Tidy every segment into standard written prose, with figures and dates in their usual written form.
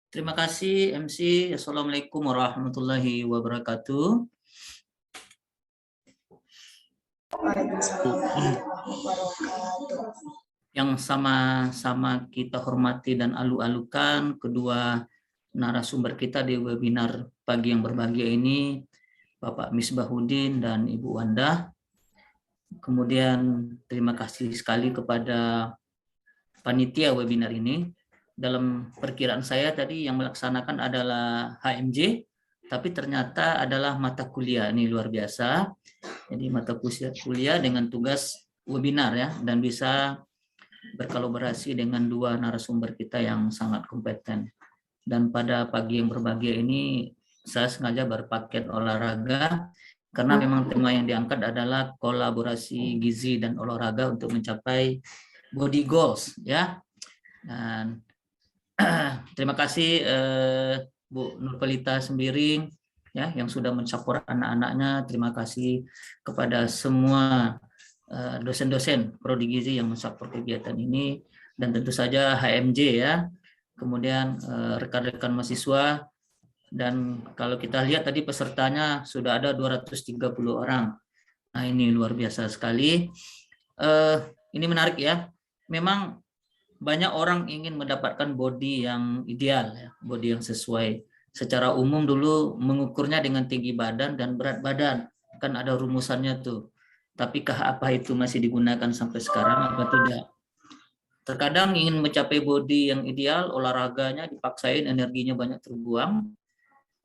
Terima kasih MC. Assalamualaikum warahmatullahi wabarakatuh. Waalaikumsalam warahmatullahi wabarakatuh. Yang sama-sama kita hormati dan alu-alukan kedua narasumber kita di webinar pagi yang berbahagia ini, Bapak Misbahuddin dan Ibu Wanda. Kemudian terima kasih sekali kepada panitia webinar ini. Dalam perkiraan saya tadi yang melaksanakan adalah HMJ, tapi ternyata adalah mata kuliah. Ini luar biasa. Jadi mata kuliah dengan tugas webinar ya, dan bisa berkolaborasi dengan dua narasumber kita yang sangat kompeten. Dan pada pagi yang berbahagia ini saya sengaja berpaket olahraga karena memang tema yang diangkat adalah kolaborasi gizi dan olahraga untuk mencapai body goals ya. Dan terima kasih Bu Nurpelita Sembiring ya yang sudah mensupport anak-anaknya. Terima kasih kepada semua dosen-dosen prodi gizi yang mensupport kegiatan ini, dan tentu saja HMJ ya. Kemudian rekan-rekan mahasiswa, dan kalau kita lihat tadi pesertanya sudah ada 230 orang. Nah, ini luar biasa sekali. Ini menarik ya. Memang banyak orang ingin mendapatkan body yang ideal ya, body yang sesuai. Secara umum dulu mengukurnya dengan tinggi badan dan berat badan. Kan ada rumusannya tuh. Tapikah apa itu masih digunakan sampai sekarang apa tidak? Terkadang ingin mencapai body yang ideal, olahraganya dipaksain, energinya banyak terbuang,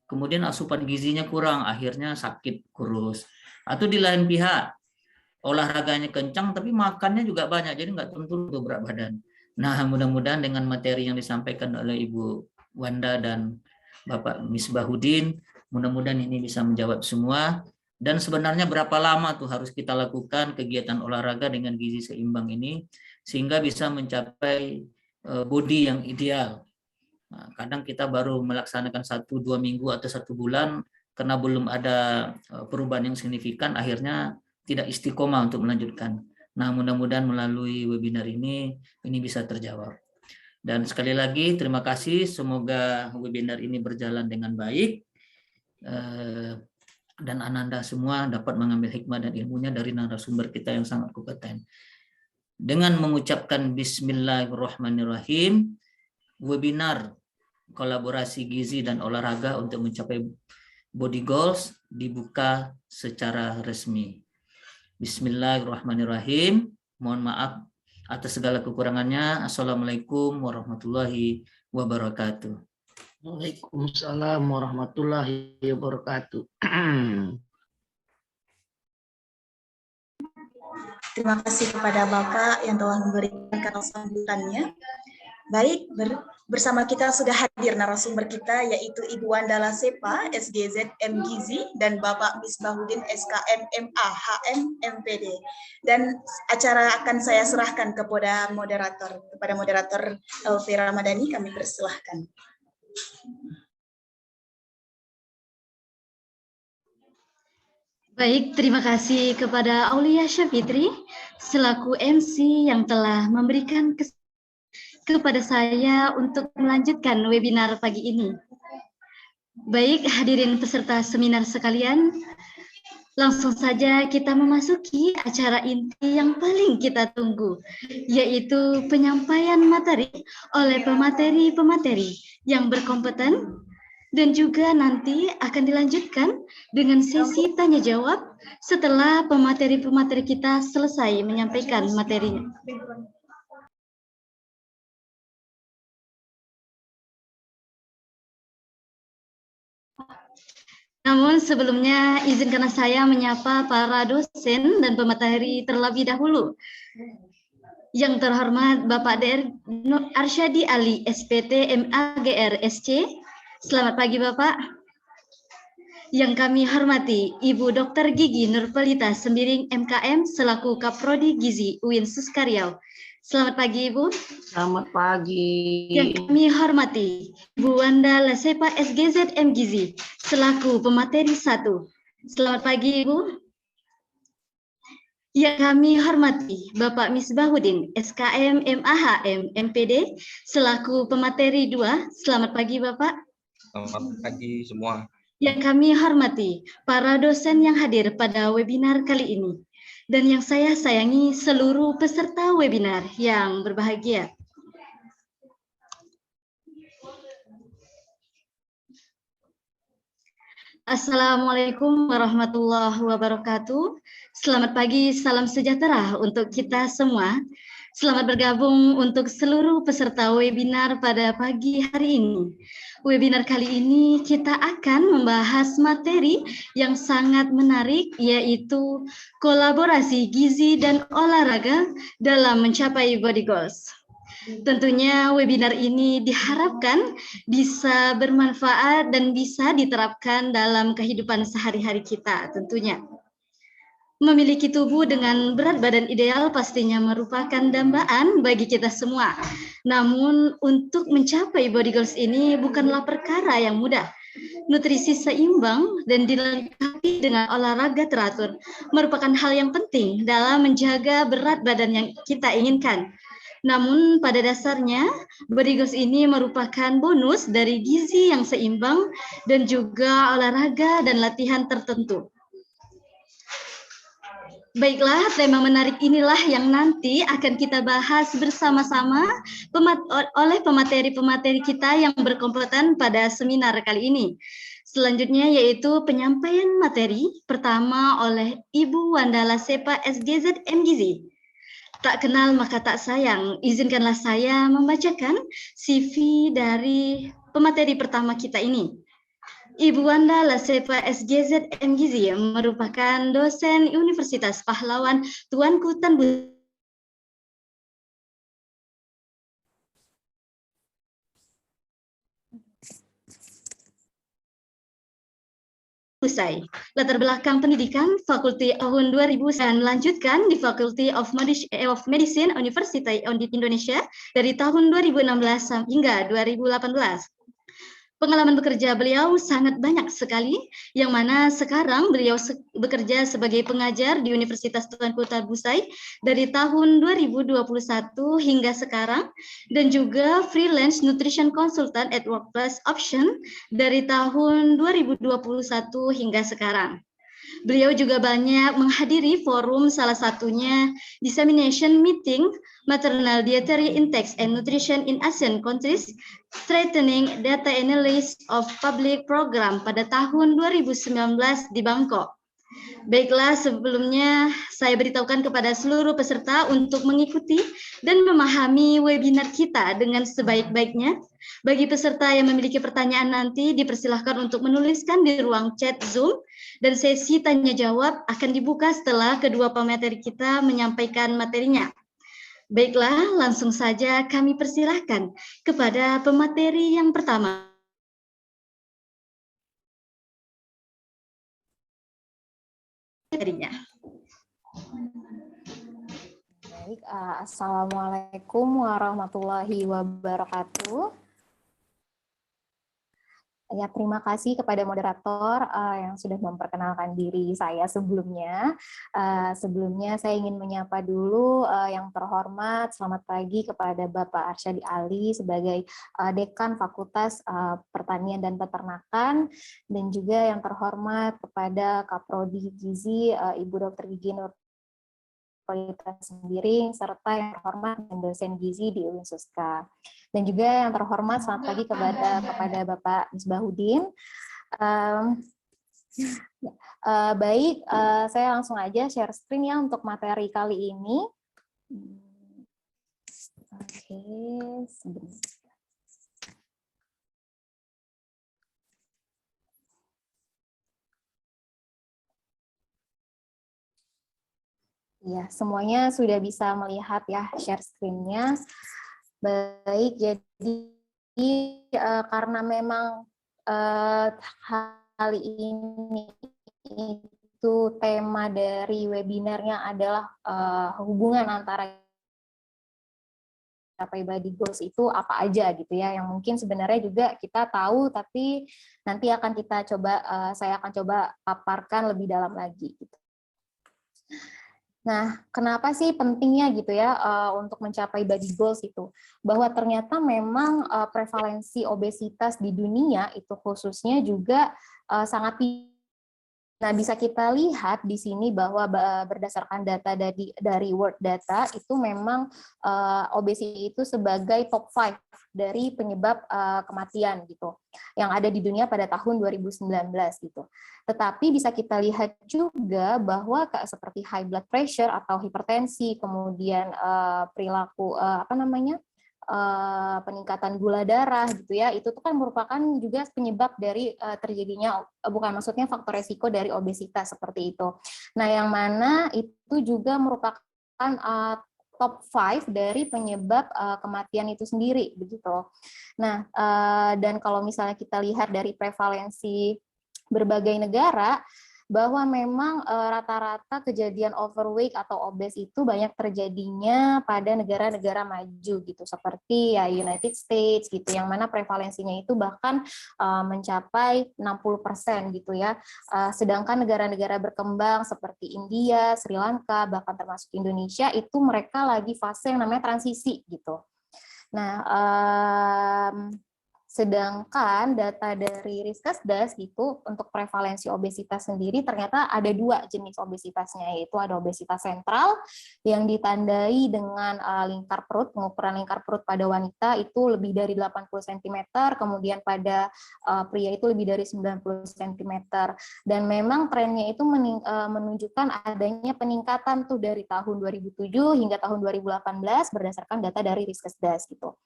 kemudian asupan gizinya kurang, akhirnya sakit, kurus. Atau di lain pihak, olahraganya kencang tapi makannya juga banyak, jadi nggak tentu berat badan. Nah, mudah-mudahan dengan materi yang disampaikan oleh Ibu Wanda dan Bapak Misbahuddin, mudah-mudahan ini bisa menjawab semua. Dan sebenarnya berapa lama tuh harus kita lakukan kegiatan olahraga dengan gizi seimbang ini sehingga bisa mencapai body yang ideal. Nah, kadang kita baru melaksanakan 1-2 minggu atau 1 bulan karena belum ada perubahan yang signifikan, akhirnya tidak istiqomah untuk melanjutkan. Nah, mudah-mudahan melalui webinar ini bisa terjawab. Dan sekali lagi terima kasih, semoga webinar ini berjalan dengan baik. Dan Ananda semua dapat mengambil hikmah dan ilmunya dari narasumber kita yang sangat kompeten. Dengan mengucapkan Bismillahirrahmanirrahim, webinar kolaborasi gizi dan olahraga untuk mencapai body goals dibuka secara resmi. Bismillahirrahmanirrahim. Mohon maaf atas segala kekurangannya. Assalamualaikum warahmatullahi wabarakatuh. Waalaikumsalam warahmatullahi wabarakatuh. Terima kasih kepada Bapak yang telah memberikan kata sambutannya. Baik, bersama kita sudah hadir narasumber kita yaitu Ibu Wanda Lasepa, SGZ MGizi, dan Bapak Misbahuddin SKM MA HM MPD. Dan acara akan saya serahkan kepada moderator Elvira Ramadhani, kami persilahkan. Baik, terima kasih kepada Aulia Syafitri selaku MC yang telah memberikan kepada saya untuk melanjutkan webinar pagi ini. Baik, hadirin peserta seminar sekalian, langsung saja kita memasuki acara inti yang paling kita tunggu, yaitu penyampaian materi oleh pemateri-pemateri yang berkompeten, dan juga nanti akan dilanjutkan dengan sesi tanya jawab setelah pemateri-pemateri kita selesai menyampaikan materinya. Namun sebelumnya izinkan saya menyapa para dosen dan pemateri terlebih dahulu. Yang terhormat Bapak DR Arsyadi Ali, SPT MAGR SC. Selamat pagi Bapak. Yang kami hormati Ibu Dr. Gigi Nurpelita Sembiring MKM selaku Kaprodi Gizi UIN Suskaryau. Selamat pagi Ibu. Selamat pagi. Yang kami hormati Ibu Wanda Lasepa SGZ MGizi selaku pemateri 1. Selamat pagi Ibu. Yang kami hormati Bapak Misbahuddin, SKM MAHM MPD, selaku pemateri 2. Selamat pagi Bapak. Selamat pagi semua. Yang kami hormati para dosen yang hadir pada webinar kali ini. Dan yang saya sayangi seluruh peserta webinar yang berbahagia. Assalamualaikum warahmatullahi wabarakatuh. Selamat pagi, salam sejahtera untuk kita semua. Selamat bergabung untuk seluruh peserta webinar pada pagi hari ini. Webinar kali ini kita akan membahas materi yang sangat menarik, yaitu kolaborasi gizi dan olahraga dalam mencapai body goals. Tentunya webinar ini diharapkan bisa bermanfaat dan bisa diterapkan dalam kehidupan sehari-hari kita tentunya. Memiliki tubuh dengan berat badan ideal pastinya merupakan dambaan bagi kita semua. Namun untuk mencapai body goals ini bukanlah perkara yang mudah. Nutrisi seimbang dan dilengkapi dengan olahraga teratur merupakan hal yang penting dalam menjaga berat badan yang kita inginkan. Namun pada dasarnya, body goals ini merupakan bonus dari gizi yang seimbang dan juga olahraga dan latihan tertentu. Baiklah, tema menarik inilah yang nanti akan kita bahas bersama-sama oleh pemateri-pemateri kita yang berkompeten pada seminar kali ini. Selanjutnya yaitu penyampaian materi pertama oleh Ibu Wandala Sepa SGZ MGZ. Tak kenal maka tak sayang, izinkanlah saya membacakan CV dari pemateri pertama kita ini. Ibu Wandala Sepa SGZ MGZ merupakan dosen Universitas Pahlawan Tuanku Tan Busai. Latar belakang pendidikan Fakulti tahun 2000 dan melanjutkan di Faculty of Medicine University Indonesia dari tahun 2016 hingga 2018. Pengalaman bekerja beliau sangat banyak sekali, yang mana sekarang beliau bekerja sebagai pengajar di Universitas Tuanku Tan Busai dari tahun 2021 hingga sekarang, dan juga freelance nutrition consultant at Workplace Option dari tahun 2021 hingga sekarang. Beliau juga banyak menghadiri forum, salah satunya Dissemination Meeting Maternal Dietary Index and Nutrition in Asian Countries, Strengthening Data Analysis of Public Program pada tahun 2019 di Bangkok. Baiklah, sebelumnya saya beritahukan kepada seluruh peserta untuk mengikuti dan memahami webinar kita dengan sebaik-baiknya. Bagi peserta yang memiliki pertanyaan nanti, dipersilahkan untuk menuliskan di ruang chat Zoom, dan sesi tanya-jawab akan dibuka setelah kedua pemateri kita menyampaikan materinya. Baiklah, langsung saja kami persilahkan kepada pemateri yang pertama. Baik, Assalamualaikum warahmatullahi wabarakatuh. Ya, terima kasih kepada moderator yang sudah memperkenalkan diri saya sebelumnya. Sebelumnya saya ingin menyapa dulu yang terhormat, selamat pagi kepada Bapak Arsyadi Ali sebagai Dekan Fakultas Pertanian dan Peternakan, dan juga yang terhormat kepada Kaprodi Gizi Ibu Dr. Gigi Sembiring, serta yang terhormat dan dosen gizi di Unsuska. Dan juga yang terhormat selamat pagi kepada Bapak Misbahuddin. Baik, saya langsung aja share screen ya untuk materi kali ini. Oke, sebentar. Ya, semuanya sudah bisa melihat ya share screen-nya. Baik, jadi karena memang kali ini itu tema dari webinarnya adalah hubungan antara capai body goals itu apa aja gitu ya, yang mungkin sebenarnya juga kita tahu, tapi nanti akan kita coba, saya akan coba paparkan lebih dalam lagi gitu. Nah, kenapa sih pentingnya gitu ya untuk mencapai body goals itu? Bahwa ternyata memang prevalensi obesitas di dunia itu khususnya juga sangat tinggi. Nah, bisa kita lihat di sini bahwa berdasarkan data dari World Data itu memang obesitas itu sebagai top 5 dari penyebab kematian gitu yang ada di dunia pada tahun 2019 gitu. Tetapi bisa kita lihat juga bahwa seperti high blood pressure atau hipertensi, kemudian perilaku peningkatan gula darah gitu ya, itu tuh kan merupakan juga penyebab dari terjadinya bukan maksudnya faktor resiko dari obesitas seperti itu. Nah, yang mana itu juga merupakan top 5 dari penyebab kematian itu sendiri begitu. Nah, dan kalau misalnya kita lihat dari prevalensi berbagai negara, bahwa memang rata-rata kejadian overweight atau obes itu banyak terjadinya pada negara-negara maju gitu, seperti ya United States gitu, yang mana prevalensinya itu bahkan mencapai 60% gitu ya. Sedangkan negara-negara berkembang seperti India, Sri Lanka, bahkan termasuk Indonesia itu mereka lagi fase yang namanya transisi gitu. Nah, sedangkan data dari Riskesdas gitu untuk prevalensi obesitas sendiri ternyata ada 2 jenis obesitasnya, yaitu ada obesitas sentral yang ditandai dengan lingkar perut, pengukuran lingkar perut pada wanita itu lebih dari 80 cm, kemudian pada pria itu lebih dari 90 cm. Dan memang trennya itu menunjukkan adanya peningkatan tuh dari tahun 2007 hingga tahun 2018 berdasarkan data dari Riskesdas gitu.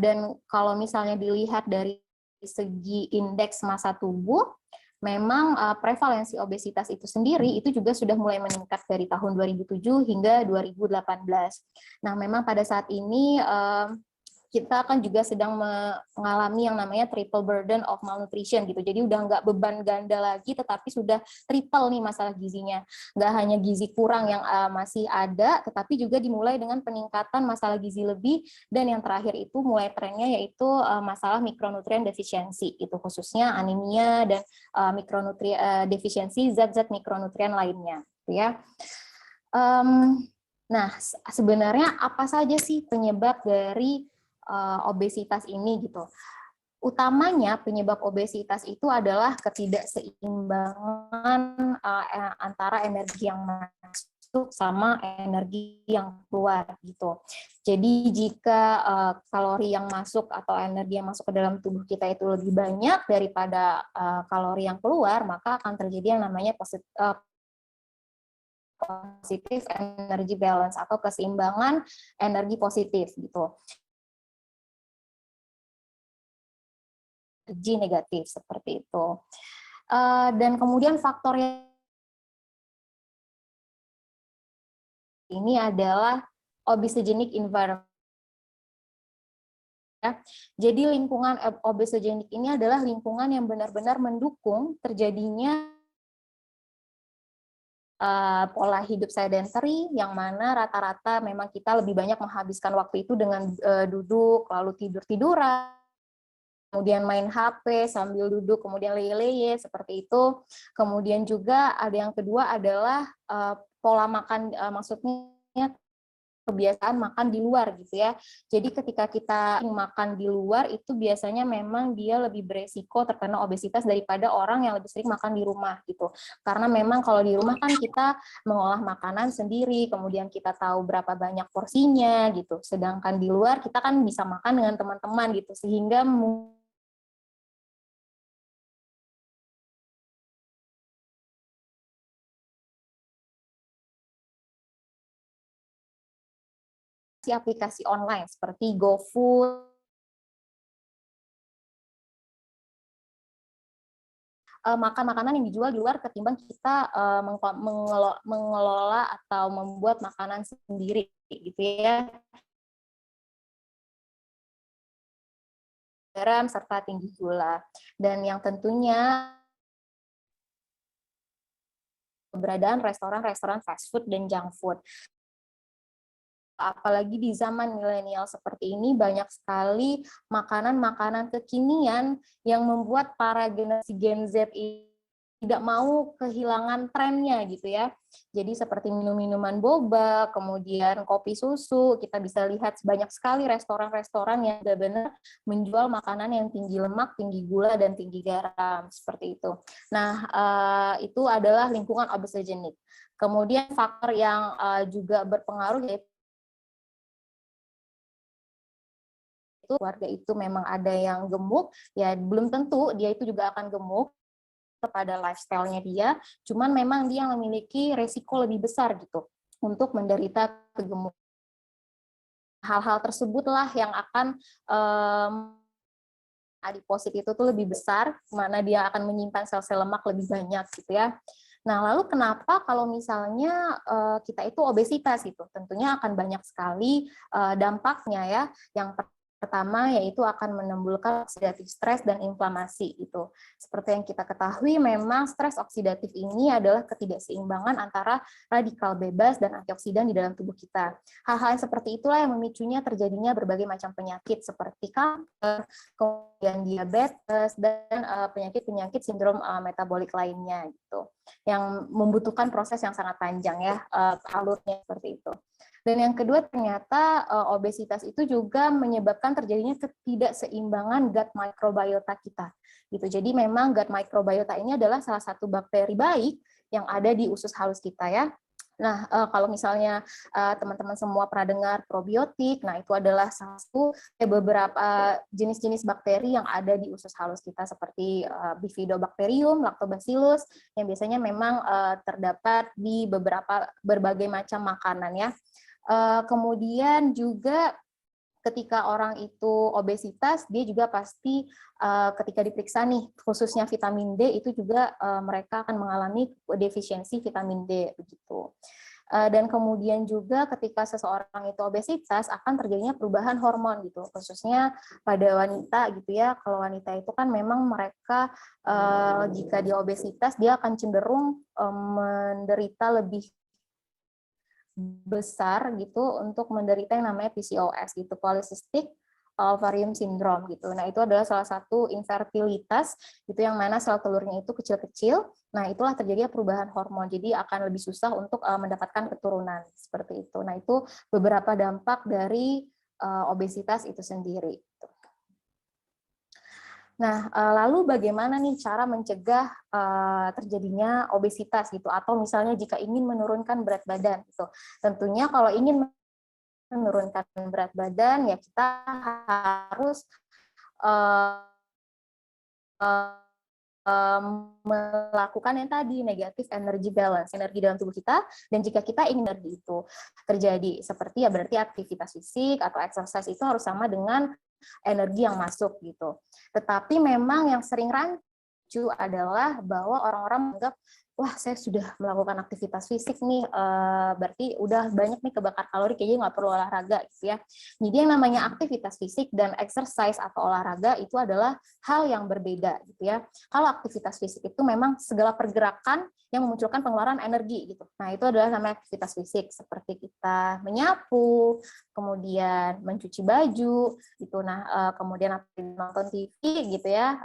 Dan kalau misalnya dilihat dari segi indeks massa tubuh, memang prevalensi obesitas itu sendiri itu juga sudah mulai meningkat dari tahun 2007 hingga 2018. Nah, memang pada saat ini kita kan juga sedang mengalami yang namanya triple burden of malnutrition gitu. Jadi udah nggak beban ganda lagi, tetapi sudah triple nih masalah gizinya. Nggak hanya gizi kurang yang masih ada, tetapi juga dimulai dengan peningkatan masalah gizi lebih, dan yang terakhir itu mulai trennya yaitu masalah mikronutrien defisiensi, itu khususnya anemia dan mikronutrien defisiensi zat-zat mikronutrien lainnya, gitu ya. Nah, sebenarnya apa saja sih penyebab dari obesitas ini gitu? Utamanya penyebab obesitas itu adalah ketidakseimbangan antara energi yang masuk sama energi yang keluar gitu. Jadi jika kalori yang masuk atau energi yang masuk ke dalam tubuh kita itu lebih banyak daripada kalori yang keluar, maka akan terjadi yang namanya positif energy balance atau keseimbangan energi positif gitu. Energi negatif seperti itu. Dan kemudian faktor yang ini adalah obesogenic environment. Jadi lingkungan obesogenic ini adalah lingkungan yang benar-benar mendukung terjadinya pola hidup sedentary, yang mana rata-rata memang kita lebih banyak menghabiskan waktu itu dengan duduk, lalu tidur-tiduran, kemudian main HP sambil duduk, kemudian leye-leye, seperti itu. Kemudian juga ada yang kedua adalah pola makan, maksudnya kebiasaan makan di luar gitu ya. Jadi ketika kita makan di luar itu biasanya memang dia lebih beresiko terkena obesitas daripada orang yang lebih sering makan di rumah gitu. Karena memang kalau di rumah kan kita mengolah makanan sendiri, kemudian kita tahu berapa banyak porsinya gitu. Sedangkan di luar kita kan bisa makan dengan teman-teman gitu, sehingga aplikasi online seperti GoFood, makan makanan yang dijual di luar ketimbang kita mengelola atau membuat makanan sendiri gitu ya. Garam serta tinggi gula. Dan yang tentunya keberadaan restoran-restoran fast food dan junk food. Apalagi di zaman milenial seperti ini, banyak sekali makanan-makanan kekinian yang membuat para generasi Gen Z ini tidak mau kehilangan trennya gitu ya. Jadi seperti minum-minuman boba, kemudian kopi susu, kita bisa lihat banyak sekali restoran-restoran yang benar-benar menjual makanan yang tinggi lemak, tinggi gula, dan tinggi garam, seperti itu. Nah, itu adalah lingkungan obesogenik. Kemudian faktor yang juga berpengaruh yaitu keluarga itu memang ada yang gemuk, ya belum tentu dia itu juga akan gemuk kepada lifestyle-nya dia, cuman memang dia memiliki resiko lebih besar gitu untuk menderita kegemukan. Hal-hal tersebutlah yang akan adiposit itu tuh lebih besar, mana dia akan menyimpan sel-sel lemak lebih banyak gitu ya. Nah, lalu kenapa kalau misalnya kita itu obesitas gitu? Tentunya akan banyak sekali dampaknya ya. Yang pertama yaitu akan menimbulkan oksidatif stres dan inflamasi itu. Seperti yang kita ketahui memang stres oksidatif ini adalah ketidakseimbangan antara radikal bebas dan antioksidan di dalam tubuh kita. Hal-hal yang seperti itulah yang memicunya terjadinya berbagai macam penyakit seperti kanker, kemudian diabetes, dan penyakit-penyakit sindrom metabolik lainnya gitu. Yang membutuhkan proses yang sangat panjang ya, alurnya seperti itu. Dan yang kedua ternyata obesitas itu juga menyebabkan terjadinya ketidakseimbangan gut microbiota kita. Gitu. Jadi memang gut microbiota ini adalah salah satu bakteri baik yang ada di usus halus kita ya. Nah, kalau misalnya teman-teman semua pernah dengar probiotik, nah itu adalah salah satu beberapa jenis-jenis bakteri yang ada di usus halus kita seperti Bifidobacterium, Lactobacillus yang biasanya memang terdapat di berbagai macam makanan ya. Kemudian juga ketika orang itu obesitas, dia juga pasti ketika diperiksa nih, khususnya vitamin D, itu juga mereka akan mengalami defisiensi vitamin D begitu. Dan kemudian juga ketika seseorang itu obesitas akan terjadinya perubahan hormon gitu, khususnya pada wanita gitu ya. Kalau wanita itu kan memang mereka jika dia obesitas dia akan cenderung menderita lebih besar gitu untuk menderita yang namanya PCOS gitu, polycystic ovarium syndrome gitu. Nah, itu adalah salah satu infertilitas gitu yang mana sel telurnya itu kecil-kecil. Nah, itulah terjadinya perubahan hormon. Jadi akan lebih susah untuk mendapatkan keturunan seperti itu. Nah, itu beberapa dampak dari obesitas itu sendiri. Nah, lalu bagaimana nih cara mencegah terjadinya obesitas gitu, atau misalnya jika ingin menurunkan berat badan gitu. Tentunya kalau ingin menurunkan berat badan ya kita harus melakukan yang tadi negatif energy balance, energi dalam tubuh kita, dan jika kita ingin energi itu terjadi seperti ya berarti aktivitas fisik atau exercise itu harus sama dengan energi yang masuk gitu. Tetapi memang yang sering rancu adalah bahwa orang-orang menganggap wah saya sudah melakukan aktivitas fisik nih, berarti udah banyak nih kebakar kalori, kayaknya nggak perlu olahraga gitu ya. Jadi yang namanya aktivitas fisik dan exercise atau olahraga itu adalah hal yang berbeda gitu ya. Kalau aktivitas fisik itu memang segala pergerakan yang memunculkan pengeluaran energi gitu. Nah itu adalah namanya aktivitas fisik seperti kita menyapu, kemudian mencuci baju gitu. Nah kemudian nonton TV gitu ya,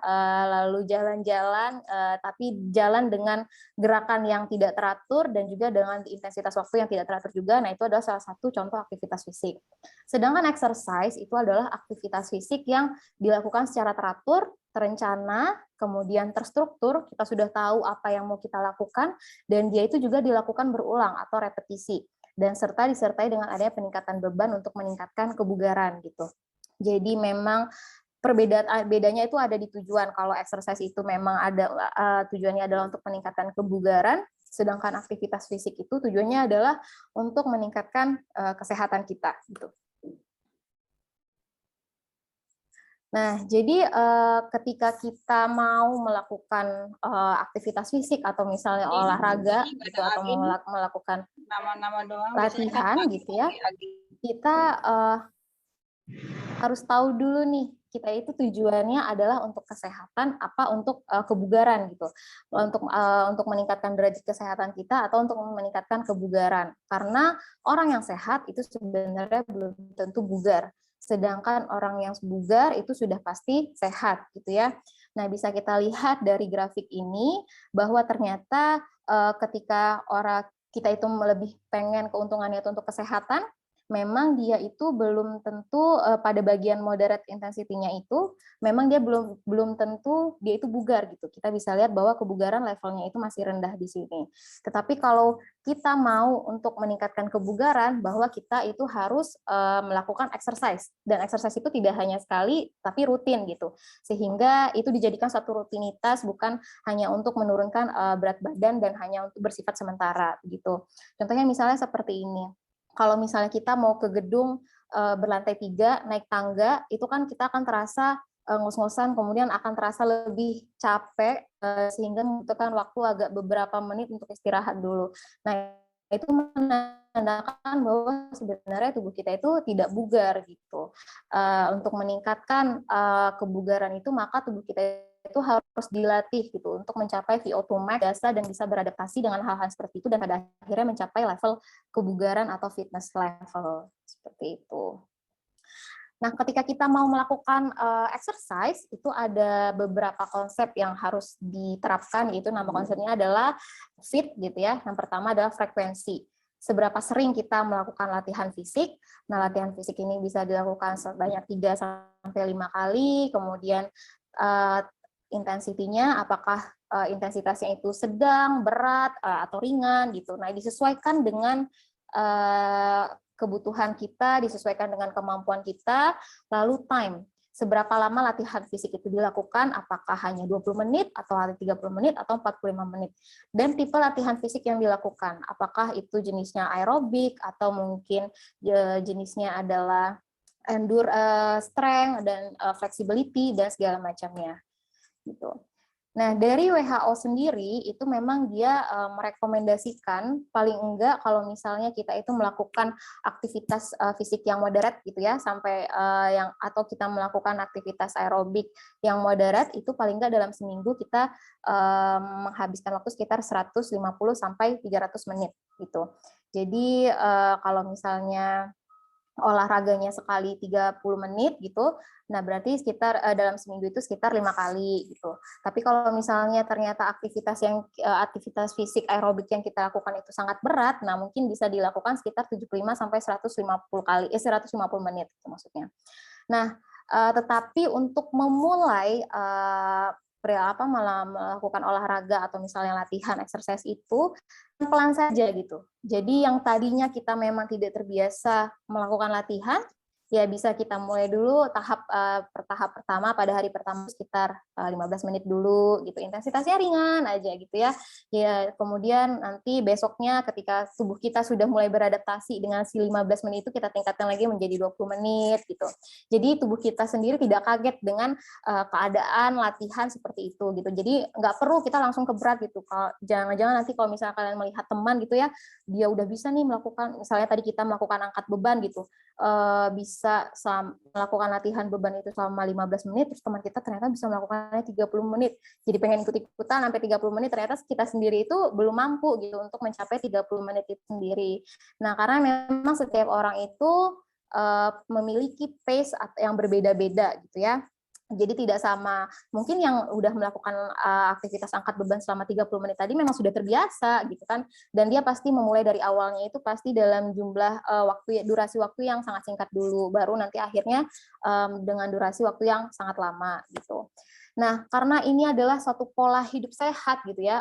lalu jalan-jalan, tapi jalan dengan gerakan yang tidak teratur dan juga dengan intensitas waktu yang tidak teratur juga. Nah, itu adalah salah satu contoh aktivitas fisik. Sedangkan exercise itu adalah aktivitas fisik yang dilakukan secara teratur, terencana, kemudian terstruktur, kita sudah tahu apa yang mau kita lakukan, dan dia itu juga dilakukan berulang atau repetisi, dan serta disertai dengan adanya peningkatan beban untuk meningkatkan kebugaran gitu. Jadi memang bedanya itu ada di tujuan. Kalau exercise itu memang ada tujuannya adalah untuk meningkatkan kebugaran, sedangkan aktivitas fisik itu tujuannya adalah untuk meningkatkan kesehatan kita gitu. Nah, jadi ketika kita mau melakukan aktivitas fisik atau misalnya olahraga gitu, atau melakukan latihan gitu ya, kita harus tahu dulu nih, kita itu tujuannya adalah untuk kesehatan apa untuk kebugaran gitu, untuk meningkatkan derajat kesehatan kita atau untuk meningkatkan kebugaran. Karena orang yang sehat itu sebenarnya belum tentu bugar, sedangkan orang yang bugar itu sudah pasti sehat gitu ya. Nah, bisa kita lihat dari grafik ini bahwa ternyata ketika orang kita itu lebih pengen keuntungannya itu untuk kesehatan, memang dia itu belum tentu pada bagian moderate intensity-nya itu memang dia belum tentu dia itu bugar gitu. Kita bisa lihat bahwa kebugaran levelnya itu masih rendah di sini. Tetapi kalau kita mau untuk meningkatkan kebugaran, bahwa kita itu harus melakukan exercise, dan exercise itu tidak hanya sekali tapi rutin gitu. Sehingga itu dijadikan satu rutinitas, bukan hanya untuk menurunkan berat badan dan hanya untuk bersifat sementara gitu. Contohnya misalnya seperti ini. Kalau misalnya kita mau ke gedung berlantai 3, naik tangga, itu kan kita akan terasa ngos-ngosan, kemudian akan terasa lebih capek, sehingga membutuhkan waktu agak beberapa menit untuk istirahat dulu. Nah, itu menandakan bahwa sebenarnya tubuh kita itu tidak bugar gitu. Untuk meningkatkan kebugaran itu, maka tubuh kita itu harus dilatih gitu untuk mencapai VO2 max biasa dan bisa beradaptasi dengan hal-hal seperti itu, dan pada akhirnya mencapai level kebugaran atau fitness level seperti itu. Nah, ketika kita mau melakukan exercise, itu ada beberapa konsep yang harus diterapkan, yaitu nama konsepnya adalah FIT gitu ya. Yang pertama adalah frekuensi. Seberapa sering kita melakukan latihan fisik. Nah, latihan fisik ini bisa dilakukan sebanyak 3-5 kali, kemudian intensitinya apakah intensitasnya itu sedang, berat, atau ringan gitu. Nah, disesuaikan dengan kebutuhan kita, disesuaikan dengan kemampuan kita, lalu time. Seberapa lama latihan fisik itu dilakukan, apakah hanya 20 menit, atau 30 menit, atau 45 menit. Dan tipe latihan fisik yang dilakukan, apakah itu jenisnya aerobik, atau mungkin jenisnya adalah strength, dan flexibility, dan segala macamnya. Gitu. Nah, dari WHO sendiri itu memang dia merekomendasikan paling enggak kalau misalnya kita itu melakukan aktivitas fisik yang moderat gitu ya, sampai atau kita melakukan aktivitas aerobik yang moderat, itu paling enggak dalam seminggu kita menghabiskan waktu sekitar 150 sampai 300 menit gitu. Jadi kalau misalnya olahraganya sekali 30 menit gitu, nah berarti sekitar dalam seminggu itu sekitar 5 kali gitu. Tapi kalau misalnya ternyata aktivitas fisik aerobik yang kita lakukan itu sangat berat, nah mungkin bisa dilakukan sekitar 75 sampai 150 menit gitu maksudnya. Nah, tetapi untuk memulai melakukan olahraga atau misalnya latihan exercise itu pelan saja gitu. Jadi yang tadinya kita memang tidak terbiasa melakukan latihan, ya bisa kita mulai dulu tahap pertama pada hari pertama sekitar 15 menit dulu gitu. Intensitasnya ringan aja gitu ya. Ya, kemudian nanti besoknya ketika tubuh kita sudah mulai beradaptasi dengan si 15 menit itu, kita tingkatkan lagi menjadi 20 menit gitu. Jadi tubuh kita sendiri tidak kaget dengan keadaan latihan seperti itu gitu. Jadi nggak perlu kita langsung ke berat gitu. Jangan-jangan nanti kalau misalnya kalian melihat teman gitu ya, dia udah bisa nih melakukan, misalnya tadi kita melakukan angkat beban gitu, bisa melakukan latihan beban itu selama 15 menit, terus teman kita ternyata bisa melakukannya 30 menit. Jadi pengen ikut-ikutan sampai 30 menit, ternyata kita sendiri itu belum mampu gitu untuk mencapai 30 menit itu sendiri. Nah, karena memang setiap orang itu memiliki pace yang berbeda-beda gitu ya. Jadi tidak sama, mungkin yang udah melakukan aktivitas angkat beban selama 30 menit tadi memang sudah terbiasa gitu kan, dan dia pasti memulai dari awalnya itu pasti dalam jumlah durasi waktu yang sangat singkat dulu, baru nanti akhirnya dengan durasi waktu yang sangat lama gitu. Nah, karena ini adalah suatu pola hidup sehat gitu ya,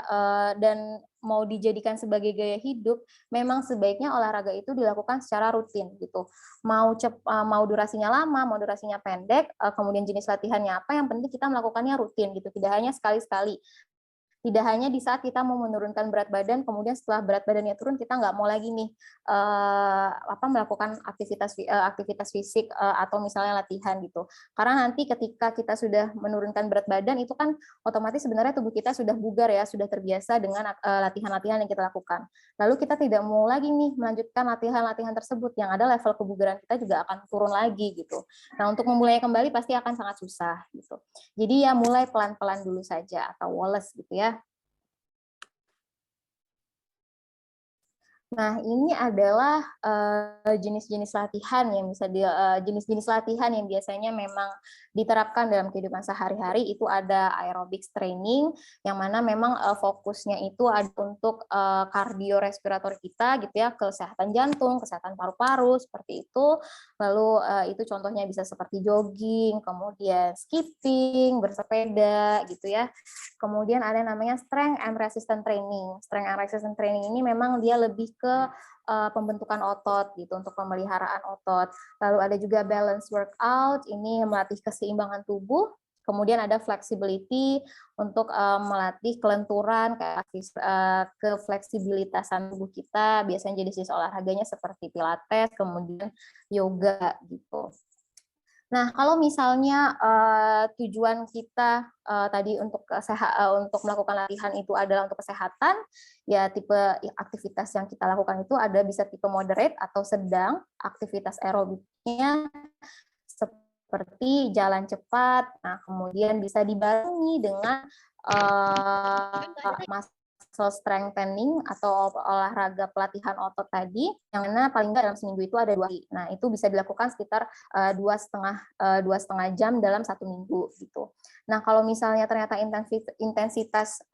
dan mau dijadikan sebagai gaya hidup, memang sebaiknya olahraga itu dilakukan secara rutin gitu. Mau durasinya lama, mau durasinya pendek, kemudian jenis latihannya apa, yang penting kita melakukannya rutin gitu, tidak hanya sekali-sekali. Tidak hanya di saat kita mau menurunkan berat badan, kemudian setelah berat badannya turun kita nggak mau lagi nih melakukan aktivitas fisik atau misalnya latihan gitu. Karena nanti ketika kita sudah menurunkan berat badan itu kan otomatis sebenarnya tubuh kita sudah bugar ya, sudah terbiasa dengan latihan-latihan yang kita lakukan. Lalu kita tidak mau lagi nih melanjutkan latihan-latihan tersebut, yang ada level kebugaran kita juga akan turun lagi gitu. Nah, untuk memulai kembali pasti akan sangat susah gitu. Jadi ya mulai pelan-pelan dulu saja, atau woles gitu ya. Nah, ini adalah jenis-jenis latihan yang bisa jenis-jenis latihan yang biasanya memang diterapkan dalam kehidupan sehari-hari. Itu ada aerobics training, yang mana memang fokusnya itu ada untuk kardiorespirator kita, gitu ya, kesehatan jantung, kesehatan paru-paru, seperti itu. Lalu itu contohnya bisa seperti jogging, kemudian skipping, bersepeda, gitu ya. Kemudian ada namanya strength and resistance training. Strength and resistance training ini memang dia lebih ke pembentukan otot gitu, untuk pemeliharaan otot. Lalu ada juga balance workout, ini melatih keseimbangan tubuh. Kemudian ada flexibility untuk melatih kelenturan, kefleksibilitasan tubuh kita. Biasanya jenis-jenis olahraganya seperti pilates, kemudian yoga gitu. Nah, kalau misalnya tujuan kita tadi untuk untuk melakukan latihan itu adalah untuk kesehatan, ya tipe aktivitas yang kita lakukan itu ada bisa tipe moderate atau sedang, aktivitas aerobiknya seperti jalan cepat. Nah, kemudian bisa dibarengi dengan muscle strengthening atau olahraga pelatihan otot tadi, yang mana paling nggak dalam seminggu itu ada 2 kali. Nah, itu bisa dilakukan sekitar 2,5 jam dalam 1 minggu gitu. Nah, kalau misalnya ternyata intensitas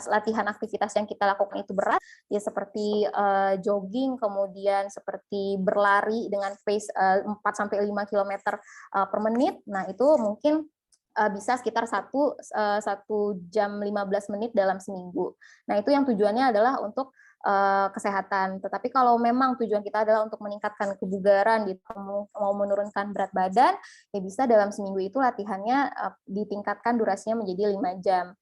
latihan aktivitas yang kita lakukan itu berat, ya seperti jogging, kemudian seperti berlari dengan pace 4-5 km per menit. Nah, itu mungkin bisa sekitar 1 jam 15 menit dalam seminggu. Nah, itu yang tujuannya adalah untuk kesehatan. Tetapi kalau memang tujuan kita adalah untuk meningkatkan kebugaran, gitu, mau menurunkan berat badan, ya bisa dalam seminggu itu latihannya ditingkatkan durasinya menjadi 5 jam.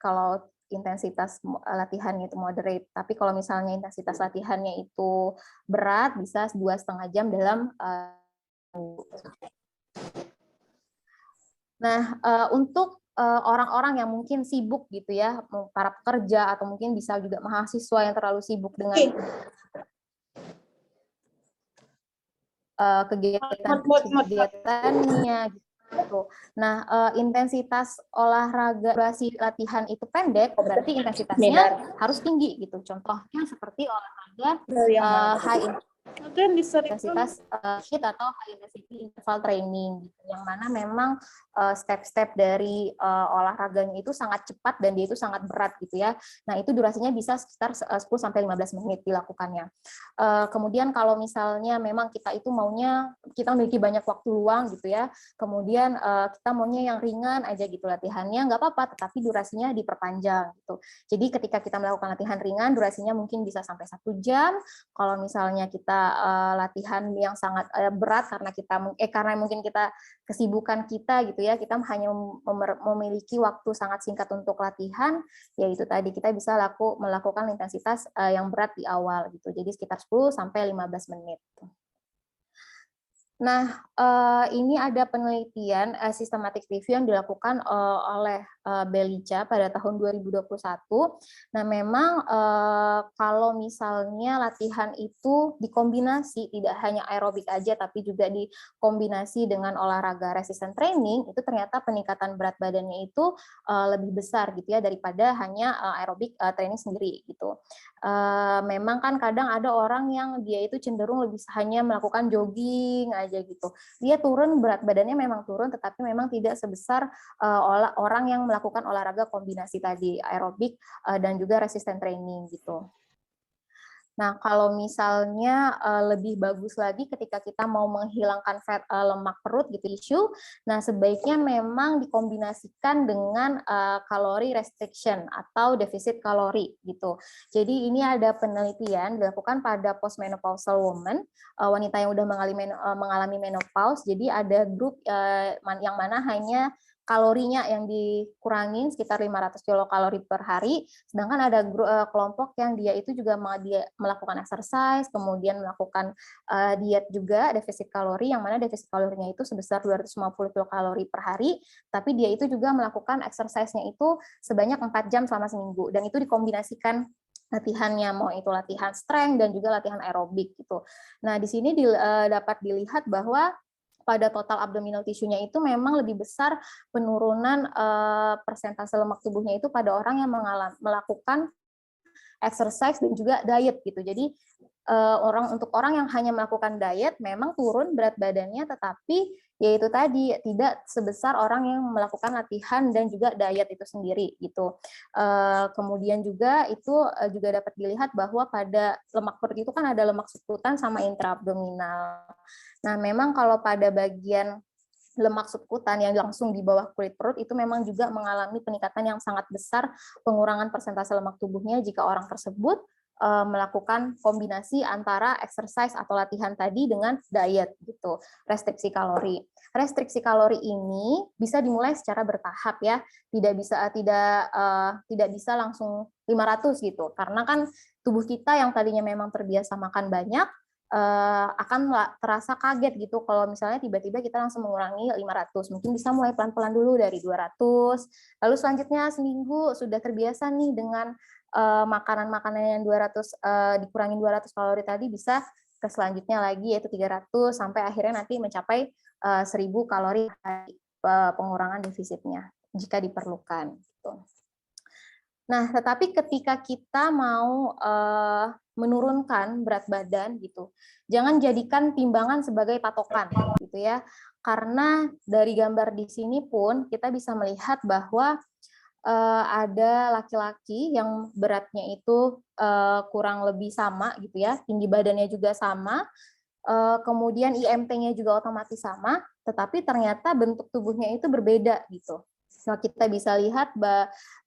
Kalau intensitas latihannya itu moderate. Tapi kalau misalnya intensitas latihannya itu berat, bisa 2,5 jam dalam Nah, untuk orang-orang yang mungkin sibuk gitu ya, para pekerja atau mungkin bisa juga mahasiswa yang terlalu sibuk dengan kegiatannya gitu. Nah, intensitas olahraga durasi latihan itu pendek, berarti intensitasnya harus tinggi gitu. Contohnya seperti olahraga high intensitas HIIT atau high intensity interval training gitu, yang mana memang step-step dari olahraganya itu sangat cepat dan dia itu sangat berat gitu ya. Nah, itu durasinya bisa sekitar 10-15 menit dilakukannya. Kemudian kalau misalnya memang kita memiliki banyak waktu luang gitu ya, kemudian kita maunya yang ringan aja gitu latihannya, nggak apa-apa, tetapi durasinya diperpanjang gitu. Jadi ketika kita melakukan latihan ringan, durasinya mungkin bisa sampai 1 jam. Kalau misalnya kita latihan yang sangat berat karena mungkin kita kesibukan kita gitu ya, kita hanya memiliki waktu sangat singkat untuk latihan, yaitu tadi kita bisa melakukan intensitas yang berat di awal gitu. Jadi sekitar 10-15 menit. Nah, ini ada penelitian systematic review yang dilakukan oleh Belica pada tahun 2021. Nah, memang kalau misalnya latihan itu dikombinasi, tidak hanya aerobik aja, tapi juga dikombinasi dengan olahraga resistance training, itu ternyata peningkatan berat badannya itu lebih besar gitu ya, daripada hanya aerobik training sendiri gitu. Memang kan kadang ada orang yang dia itu cenderung lebih hanya melakukan jogging aja gitu. Dia turun, berat badannya memang turun, tetapi memang tidak sebesar orang yang melakukan olahraga kombinasi tadi, aerobik dan juga resistance training gitu. Nah, kalau misalnya lebih bagus lagi ketika kita mau menghilangkan lemak perut gitu, issue, nah sebaiknya memang dikombinasikan dengan kalori restriction atau defisit kalori gitu. Jadi ini ada penelitian dilakukan pada postmenopausal woman, wanita yang udah mengalami menopause. Jadi ada grup yang mana hanya kalorinya yang dikurangin sekitar 500 kilokalori per hari, sedangkan ada kelompok yang dia itu juga melakukan exercise, kemudian melakukan diet juga, defisit kalori, yang mana defisit kalorinya itu sebesar 250 kilokalori per hari, tapi dia itu juga melakukan exercise-nya itu sebanyak 4 jam selama seminggu, dan itu dikombinasikan latihannya, mau itu latihan strength dan juga latihan aerobik gitu. Nah, di sini dapat dilihat bahwa pada total abdominal tissue-nya itu memang lebih besar penurunan persentase lemak tubuhnya itu pada orang yang melakukan exercise dan juga diet gitu. Jadi untuk orang yang hanya melakukan diet memang turun berat badannya, tetapi yaitu tadi tidak sebesar orang yang melakukan latihan dan juga diet itu sendiri gitu. Kemudian juga itu juga dapat dilihat bahwa pada lemak perut itu kan ada lemak subkutan sama intraabdominal. Nah, memang kalau pada bagian lemak subkutan yang langsung di bawah kulit perut itu memang juga mengalami peningkatan yang sangat besar pengurangan persentase lemak tubuhnya jika orang tersebut melakukan kombinasi antara exercise atau latihan tadi dengan diet gitu, restriksi kalori. Restriksi kalori ini bisa dimulai secara bertahap ya, tidak bisa langsung 500 gitu, karena kan tubuh kita yang tadinya memang terbiasa makan banyak akan terasa kaget gitu kalau misalnya tiba-tiba kita langsung mengurangi 500. Mungkin bisa mulai pelan-pelan dulu dari 200, lalu selanjutnya seminggu sudah terbiasa nih dengan makanan-makanan yang 200 dikurangi 200 kalori tadi, bisa ke selanjutnya lagi yaitu 300 sampai akhirnya nanti mencapai 1000 kalori pengurangan defisitnya jika diperlukan gitu. Nah, tetapi ketika kita mau menurunkan berat badan gitu, jangan jadikan timbangan sebagai patokan gitu ya. Karena dari gambar di sini pun kita bisa melihat bahwa ada laki-laki yang beratnya itu kurang lebih sama gitu ya, tinggi badannya juga sama, kemudian IMT-nya juga otomatis sama, tetapi ternyata bentuk tubuhnya itu berbeda gitu. Nah, kita bisa lihat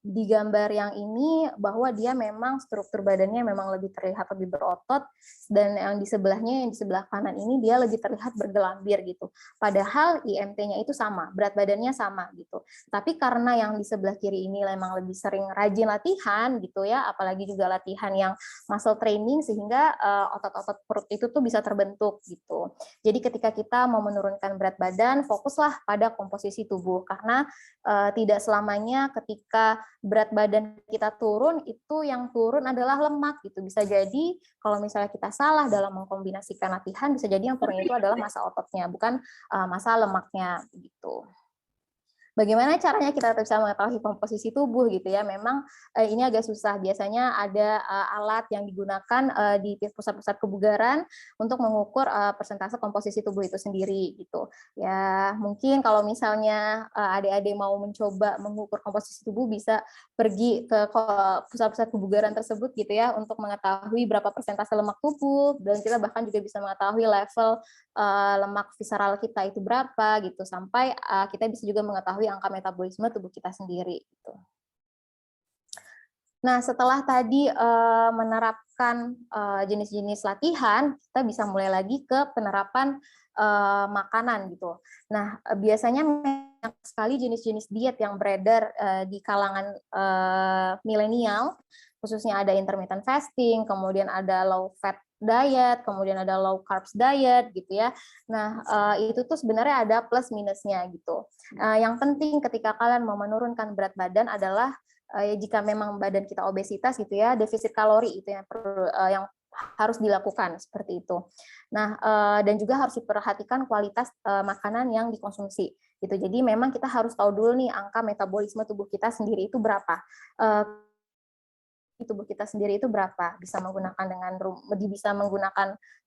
di gambar yang ini bahwa dia memang struktur badannya memang lebih terlihat lebih berotot, dan yang di sebelahnya, yang di sebelah kanan ini dia lebih terlihat bergelambir gitu. Padahal IMT-nya itu sama, berat badannya sama gitu. Tapi karena yang di sebelah kiri ini memang lebih sering rajin latihan gitu ya, apalagi juga latihan yang muscle training, sehingga otot-otot perut itu tuh bisa terbentuk gitu. Jadi ketika kita mau menurunkan berat badan, fokuslah pada komposisi tubuh, karena tidak selamanya ketika berat badan kita turun, itu yang turun adalah lemak gitu. Bisa jadi kalau misalnya kita salah dalam mengkombinasikan latihan, bisa jadi yang turun itu adalah massa ototnya, bukan massa lemaknya gitu. Bagaimana caranya kita bisa mengetahui komposisi tubuh gitu ya? Memang ini agak susah. Biasanya ada alat yang digunakan di pusat-pusat kebugaran untuk mengukur persentase komposisi tubuh itu sendiri gitu. Ya, mungkin kalau misalnya adik-adik mau mencoba mengukur komposisi tubuh, bisa pergi ke pusat-pusat kebugaran tersebut gitu ya, untuk mengetahui berapa persentase lemak tubuh, dan kita bahkan juga bisa mengetahui level lemak visceral kita itu berapa gitu, sampai kita bisa juga mengetahui angka metabolisme tubuh kita sendiri gitu. Nah, setelah tadi menerapkan jenis-jenis latihan, kita bisa mulai lagi ke penerapan makanan gitu. Nah, biasanya banyak sekali jenis-jenis diet yang beredar di kalangan milenial, khususnya ada intermittent fasting, kemudian ada low fat diet, kemudian ada low carbs diet gitu ya. Nah, itu tuh sebenarnya ada plus minusnya gitu. Yang penting ketika kalian mau menurunkan berat badan adalah jika memang badan kita obesitas gitu ya, defisit kalori itu yang harus dilakukan seperti itu. Nah, dan juga harus diperhatikan kualitas makanan yang dikonsumsi gitu. Jadi memang kita harus tahu dulu nih angka metabolisme tubuh kita sendiri itu berapa. Tubuh kita sendiri itu berapa, bisa menggunakan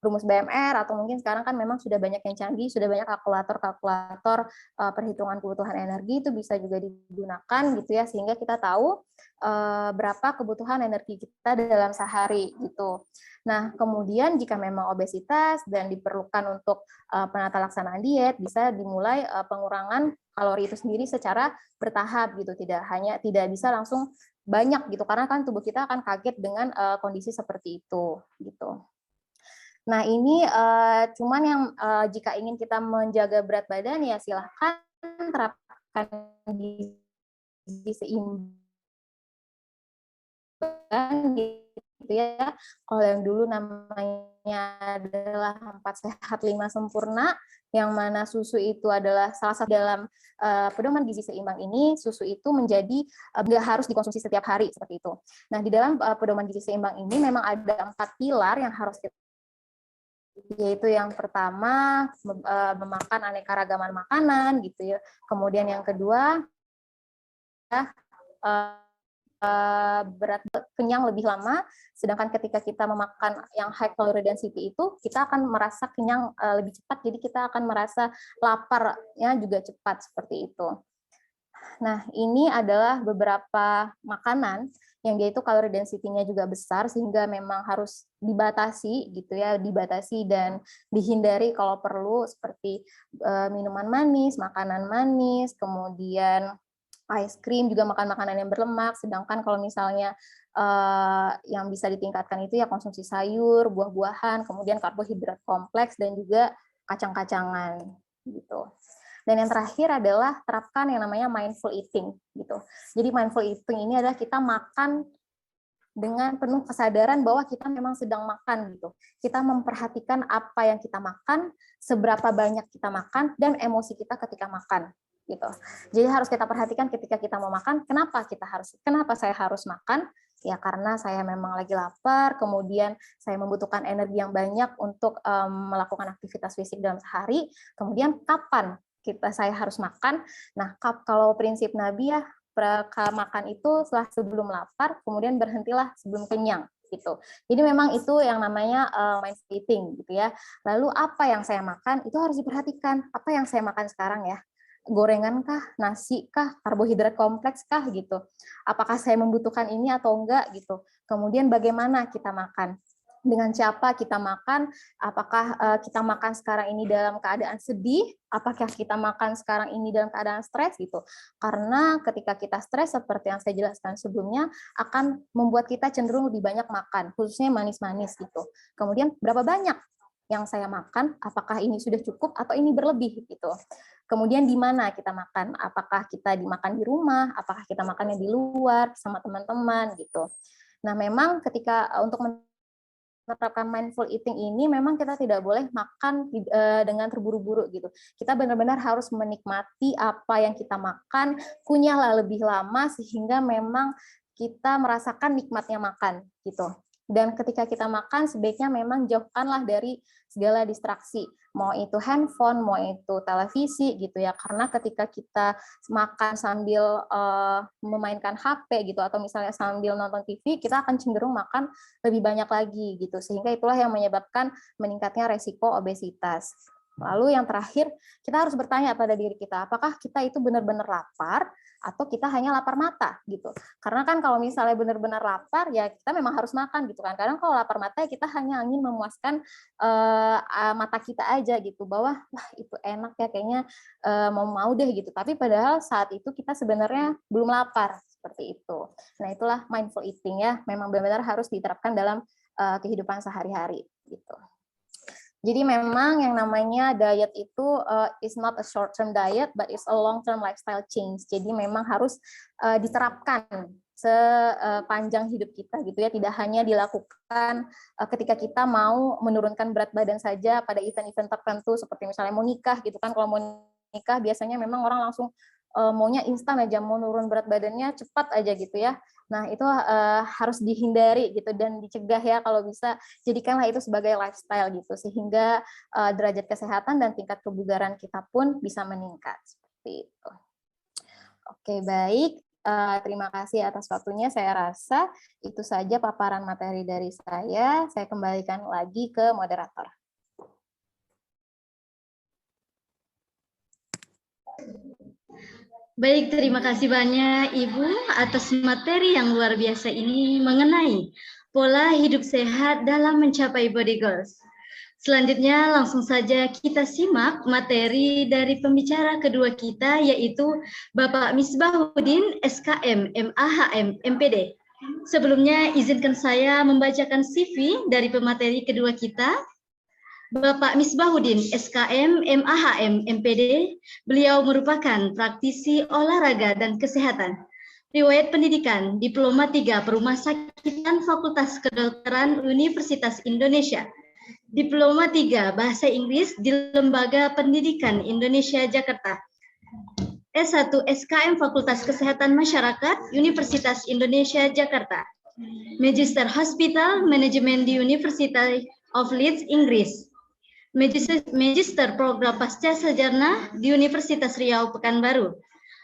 rumus BMR, atau mungkin sekarang kan memang sudah banyak yang canggih, sudah banyak kalkulator perhitungan kebutuhan energi, itu bisa juga digunakan gitu ya, sehingga kita tahu berapa kebutuhan energi kita dalam sehari gitu. Nah, kemudian jika memang obesitas dan diperlukan untuk penata laksanaan diet, bisa dimulai pengurangan kalori itu sendiri secara bertahap gitu, tidak bisa langsung banyak gitu, karena kan tubuh kita akan kaget dengan kondisi seperti itu gitu. Nah, ini cuman yang jika ingin kita menjaga berat badan, ya silahkan terapkan gizi seimbang gitu ya. Kalau yang dulu namanya adalah 4 sehat 5 sempurna, yang mana susu itu adalah salah satu dalam pedoman gizi seimbang ini. Susu itu menjadi nggak harus dikonsumsi setiap hari seperti itu. Nah, di dalam pedoman gizi seimbang ini memang ada 4 pilar yang harus kita, yaitu yang pertama memakan aneka ragaman makanan gitu ya. Kemudian yang kedua berat kenyang lebih lama, sedangkan ketika kita memakan yang high calorie density itu kita akan merasa kenyang lebih cepat, jadi kita akan merasa laparnya juga cepat seperti itu. Nah, ini adalah beberapa makanan yang dia itu kalori density-nya juga besar sehingga memang harus dibatasi gitu ya, dibatasi dan dihindari kalau perlu, seperti minuman manis, makanan manis, kemudian ice cream, juga makan makanan yang berlemak. Sedangkan kalau misalnya yang bisa ditingkatkan itu ya konsumsi sayur, buah-buahan, kemudian karbohidrat kompleks dan juga kacang-kacangan gitu. Dan yang terakhir adalah terapkan yang namanya mindful eating gitu. Jadi mindful eating ini adalah kita makan dengan penuh kesadaran bahwa kita memang sedang makan gitu. Kita memperhatikan apa yang kita makan, seberapa banyak kita makan, dan emosi kita ketika makan gitu. Jadi harus kita perhatikan ketika kita mau makan, kenapa saya harus makan? Ya karena saya memang lagi lapar, kemudian saya membutuhkan energi yang banyak untuk melakukan aktivitas fisik dalam sehari. Kemudian kapan saya harus makan? Nah, kalau prinsip Nabi ya, makan itu setelah sebelum lapar, kemudian berhentilah sebelum kenyang gitu. Jadi memang itu yang namanya mindful eating gitu ya. Lalu apa yang saya makan itu harus diperhatikan. Apa yang saya makan sekarang ya? Gorengan kah, nasi kah, karbohidrat kompleks kah gitu. Apakah saya membutuhkan ini atau enggak gitu. Kemudian bagaimana kita makan? Dengan siapa kita makan, apakah kita makan sekarang ini dalam keadaan sedih, apakah kita makan sekarang ini dalam keadaan stres gitu. Karena ketika kita stres seperti yang saya jelaskan sebelumnya akan membuat kita cenderung lebih banyak makan, khususnya manis-manis gitu. Kemudian berapa banyak yang saya makan, apakah ini sudah cukup atau ini berlebih gitu. Kemudian di mana kita makan, apakah kita dimakan di rumah, apakah kita makannya di luar sama teman-teman gitu. Nah, memang ketika untuk menerapkan mindful eating ini memang kita tidak boleh makan dengan terburu-buru gitu. Kita benar-benar harus menikmati apa yang kita makan, kunyahlah lebih lama sehingga memang kita merasakan nikmatnya makan gitu. Dan ketika kita makan sebaiknya memang jauhkanlah dari segala distraksi, mau itu handphone, mau itu televisi gitu ya, karena ketika kita makan sambil memainkan HP gitu atau misalnya sambil nonton TV, kita akan cenderung makan lebih banyak lagi gitu, sehingga itulah yang menyebabkan meningkatnya resiko obesitas. Lalu yang terakhir, kita harus bertanya pada diri kita, apakah kita itu benar-benar lapar atau kita hanya lapar mata gitu. Karena kan kalau misalnya benar-benar lapar ya kita memang harus makan gitu kan. Kadang kalau lapar mata ya kita hanya ingin memuaskan mata kita aja gitu, bahwa wah itu enak ya kayaknya mau deh gitu. Tapi padahal saat itu kita sebenarnya belum lapar seperti itu. Nah, itulah mindful eating ya, memang benar-benar harus diterapkan dalam kehidupan sehari-hari gitu. Jadi memang yang namanya diet itu is not a short-term diet, but it's a long-term lifestyle change. Jadi memang harus diterapkan sepanjang hidup kita gitu ya. Tidak hanya dilakukan ketika kita mau menurunkan berat badan saja pada event-event tertentu seperti misalnya mau nikah gitu kan. Kalau mau nikah biasanya memang orang langsung maunya instan aja, mau nurun berat badannya cepat aja gitu ya. Nah, itu harus dihindari gitu dan dicegah ya kalau bisa. Jadikanlah itu sebagai lifestyle gitu sehingga derajat kesehatan dan tingkat kebugaran kita pun bisa meningkat seperti itu. Oke, baik. Terima kasih atas waktunya. Saya rasa itu saja paparan materi dari saya. Saya kembalikan lagi ke moderator. Baik, terima kasih banyak Ibu atas materi yang luar biasa ini mengenai pola hidup sehat dalam mencapai body goals. Selanjutnya langsung saja kita simak materi dari pembicara kedua kita yaitu Bapak Misbahuddin SKM MAHM MPD. Sebelumnya izinkan saya membacakan CV dari pemateri kedua kita. Bapak Misbahuddin, SKM, MAHM, MPD, beliau merupakan praktisi olahraga dan kesehatan. Riwayat pendidikan, Diploma 3 Perumahsakitan Fakultas Kedokteran Universitas Indonesia. Diploma 3 Bahasa Inggris di Lembaga Pendidikan Indonesia Jakarta. S1 SKM Fakultas Kesehatan Masyarakat Universitas Indonesia Jakarta. Magister Hospital Management di University of Leeds, Inggris. Magister Program Pasca Sarjana di Universitas Riau Pekanbaru.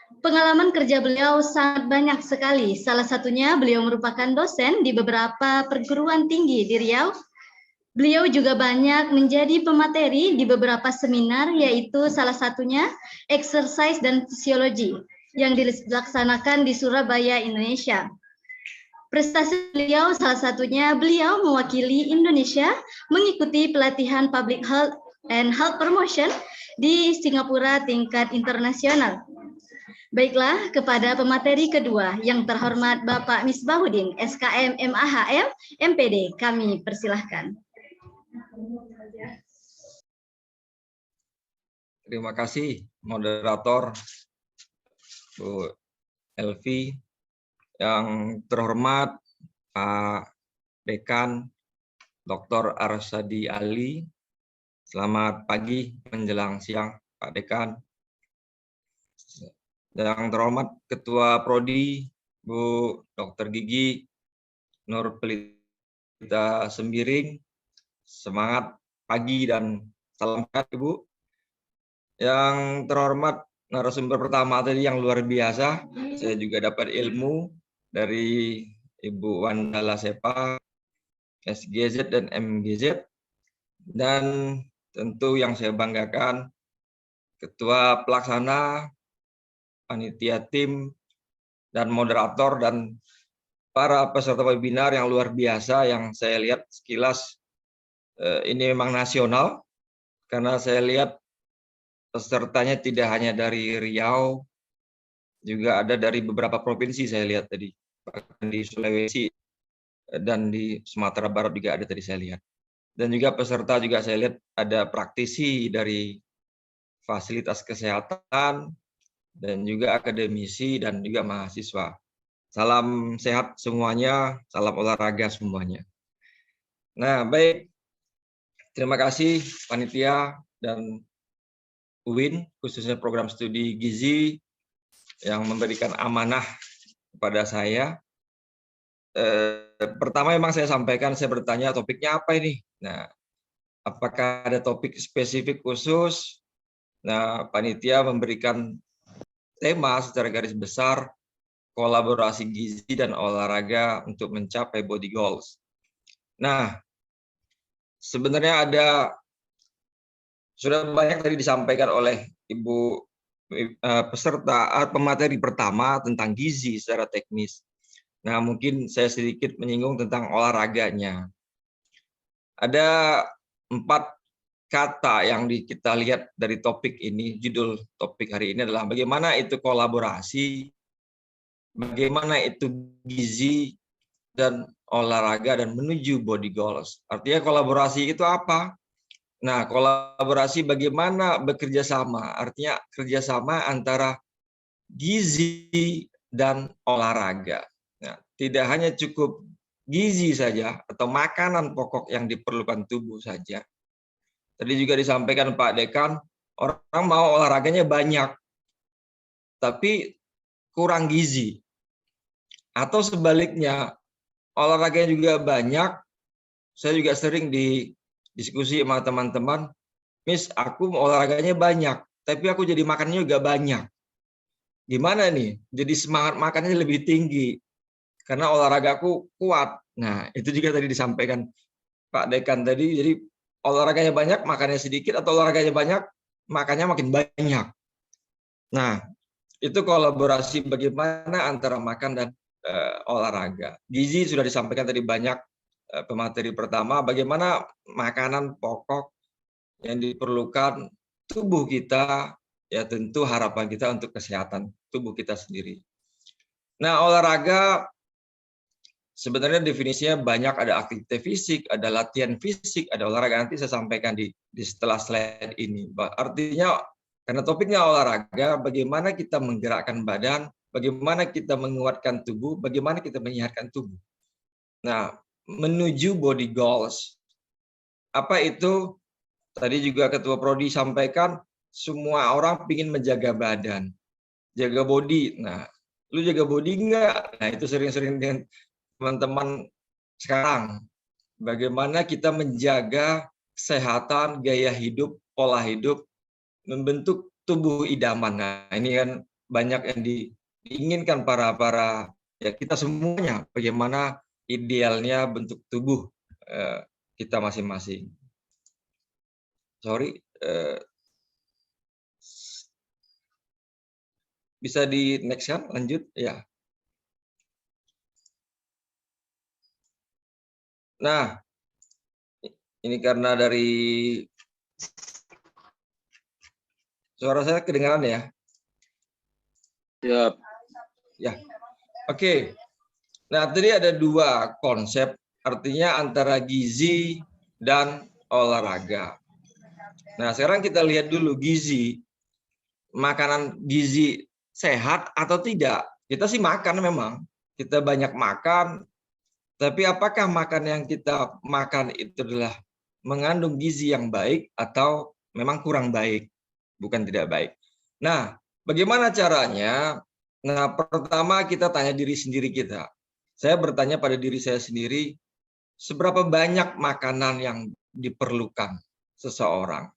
Pengalaman kerja beliau sangat banyak sekali. Salah satunya beliau merupakan dosen di beberapa perguruan tinggi di Riau. Beliau juga banyak menjadi pemateri di beberapa seminar, yaitu salah satunya exercise dan fisiologi yang dilaksanakan di Surabaya, Indonesia. Prestasi beliau salah satunya beliau mewakili Indonesia mengikuti pelatihan Public Health and Health Promotion di Singapura tingkat internasional. Baiklah, kepada pemateri kedua yang terhormat Bapak Misbahuddin, SKM MAHM, MPD, kami persilahkan. Terima kasih moderator Bu Elvi, yang terhormat Pak Dekan Dr. Arsadi Ali. Selamat pagi menjelang siang Pak Dekan. Yang terhormat Ketua Prodi Bu Dr. Gigi Nur Pelita Sembiring. Semangat pagi dan salam sehat Ibu. Yang terhormat narasumber pertama tadi yang luar biasa, saya juga dapat ilmu dari Ibu Wanda Sepa, SGZ dan MGZ. Dan tentu yang saya banggakan, Ketua Pelaksana, panitia tim, dan moderator, dan para peserta webinar yang luar biasa yang saya lihat sekilas ini memang nasional, karena saya lihat pesertanya tidak hanya dari Riau, juga ada dari beberapa provinsi saya lihat tadi, bahkan di Sulawesi dan di Sumatera Barat juga ada tadi saya lihat. Dan juga peserta juga saya lihat ada praktisi dari fasilitas kesehatan, dan juga akademisi dan juga mahasiswa. Salam sehat semuanya, salam olahraga semuanya. Nah, baik. Terima kasih panitia dan UIN, khususnya program studi gizi yang memberikan amanah kepada saya. Pertama memang saya sampaikan, saya bertanya topiknya apa ini? Nah, apakah ada topik spesifik khusus? Nah, panitia memberikan tema secara garis besar kolaborasi gizi dan olahraga untuk mencapai body goals. Nah, sebenarnya sudah banyak tadi disampaikan oleh Ibu peserta pemateri pertama tentang gizi secara teknis. Nah, mungkin saya sedikit menyinggung tentang olahraganya. Ada 4 kata yang kita lihat dari topik ini, judul topik hari ini adalah bagaimana itu kolaborasi, bagaimana itu gizi dan olahraga dan menuju body goals. Artinya kolaborasi itu apa? Nah, kolaborasi bagaimana bekerja sama, artinya kerjasama antara gizi dan olahraga. Nah, tidak hanya cukup gizi saja atau makanan pokok yang diperlukan tubuh saja. Tadi juga disampaikan Pak Dekan, orang mau olahraganya banyak, tapi kurang gizi. Atau sebaliknya, olahraganya juga banyak, saya juga sering diskusi sama teman-teman, Miss, aku olahraganya banyak, tapi aku jadi makannya juga banyak. Gimana nih? Jadi semangat makannya lebih tinggi, karena olahragaku kuat. Nah, itu juga tadi disampaikan Pak Dekan tadi, jadi olahraganya banyak, makannya sedikit, atau olahraganya banyak, makannya makin banyak. Nah, itu kolaborasi bagaimana antara makan dan olahraga. Gizi sudah disampaikan tadi banyak pemateri pertama, bagaimana makanan pokok yang diperlukan tubuh kita, ya tentu harapan kita untuk kesehatan tubuh kita sendiri. Nah, olahraga sebenarnya definisinya banyak, ada aktivitas fisik, ada latihan fisik, ada olahraga. Nanti saya sampaikan di setelah slide ini. Artinya, karena topiknya olahraga, bagaimana kita menggerakkan badan, bagaimana kita menguatkan tubuh, bagaimana kita menyehatkan tubuh. Nah, menuju body goals. Apa itu? Tadi juga Ketua Prodi sampaikan, semua orang ingin menjaga badan, jaga body. Nah, lu jaga body enggak? Nah, itu sering-sering dengan teman-teman sekarang. Bagaimana kita menjaga kesehatan, gaya hidup, pola hidup, membentuk tubuh idaman. Nah, ini kan banyak yang diinginkan para ya kita semuanya, bagaimana idealnya bentuk tubuh kita masing-masing. Sorry, bisa di next kan, lanjut ya. Nah, ini karena dari suara saya kedengaran ya? Siap. Ya, oke. Nah, tadi ada dua konsep, artinya antara gizi dan olahraga. Nah, sekarang kita lihat dulu gizi. Makanan gizi sehat atau tidak? Kita sih makan memang. Kita banyak makan, tapi apakah makan yang kita makan itu adalah mengandung gizi yang baik atau memang kurang baik? Bukan tidak baik. Nah, bagaimana caranya? Nah, pertama kita tanya diri sendiri kita. Saya bertanya pada diri saya sendiri, seberapa banyak makanan yang diperlukan seseorang?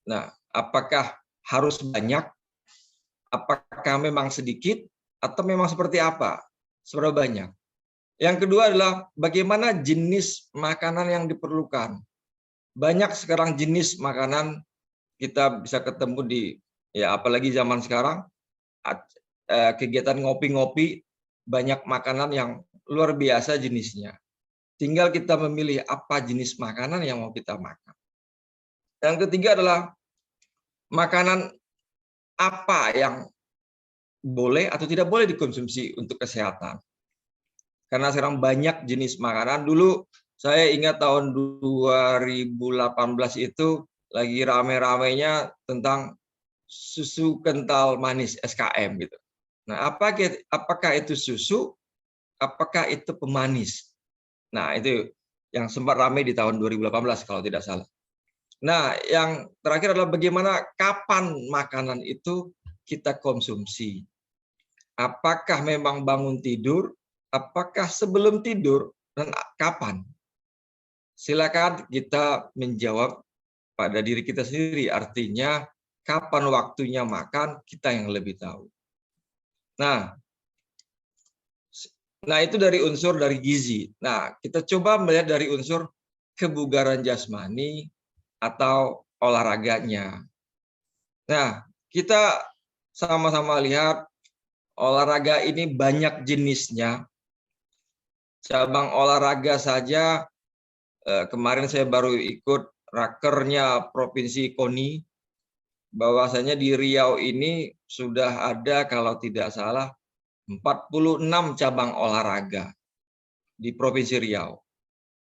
Nah, apakah harus banyak? Apakah memang sedikit? Atau memang seperti apa? Seberapa banyak? Yang kedua adalah bagaimana jenis makanan yang diperlukan. Banyak sekarang jenis makanan kita bisa ketemu di, ya apalagi zaman sekarang, kegiatan ngopi-ngopi, banyak makanan yang luar biasa jenisnya. Tinggal kita memilih apa jenis makanan yang mau kita makan. Yang ketiga adalah makanan apa yang boleh atau tidak boleh dikonsumsi untuk kesehatan. Karena sekarang banyak jenis makanan. Dulu saya ingat tahun 2018 itu lagi rame-ramenya tentang susu kental manis SKM gitu. Nah, apakah itu susu? Apakah itu pemanis? Nah, itu yang sempat ramai di tahun 2018 kalau tidak salah. Nah, yang terakhir adalah bagaimana kapan makanan itu kita konsumsi. Apakah memang bangun tidur? Apakah sebelum tidur? Dan kapan? Silakan kita menjawab pada diri kita sendiri. Artinya, kapan waktunya makan, kita yang lebih tahu. Nah, itu dari unsur dari gizi. Nah, kita coba melihat dari unsur kebugaran jasmani atau olahraganya. Nah, kita sama-sama lihat olahraga ini banyak jenisnya. Cabang olahraga saja, kemarin saya baru ikut rakernya Provinsi KONI, bahwasanya di Riau ini sudah ada kalau tidak salah 46 cabang olahraga di Provinsi Riau.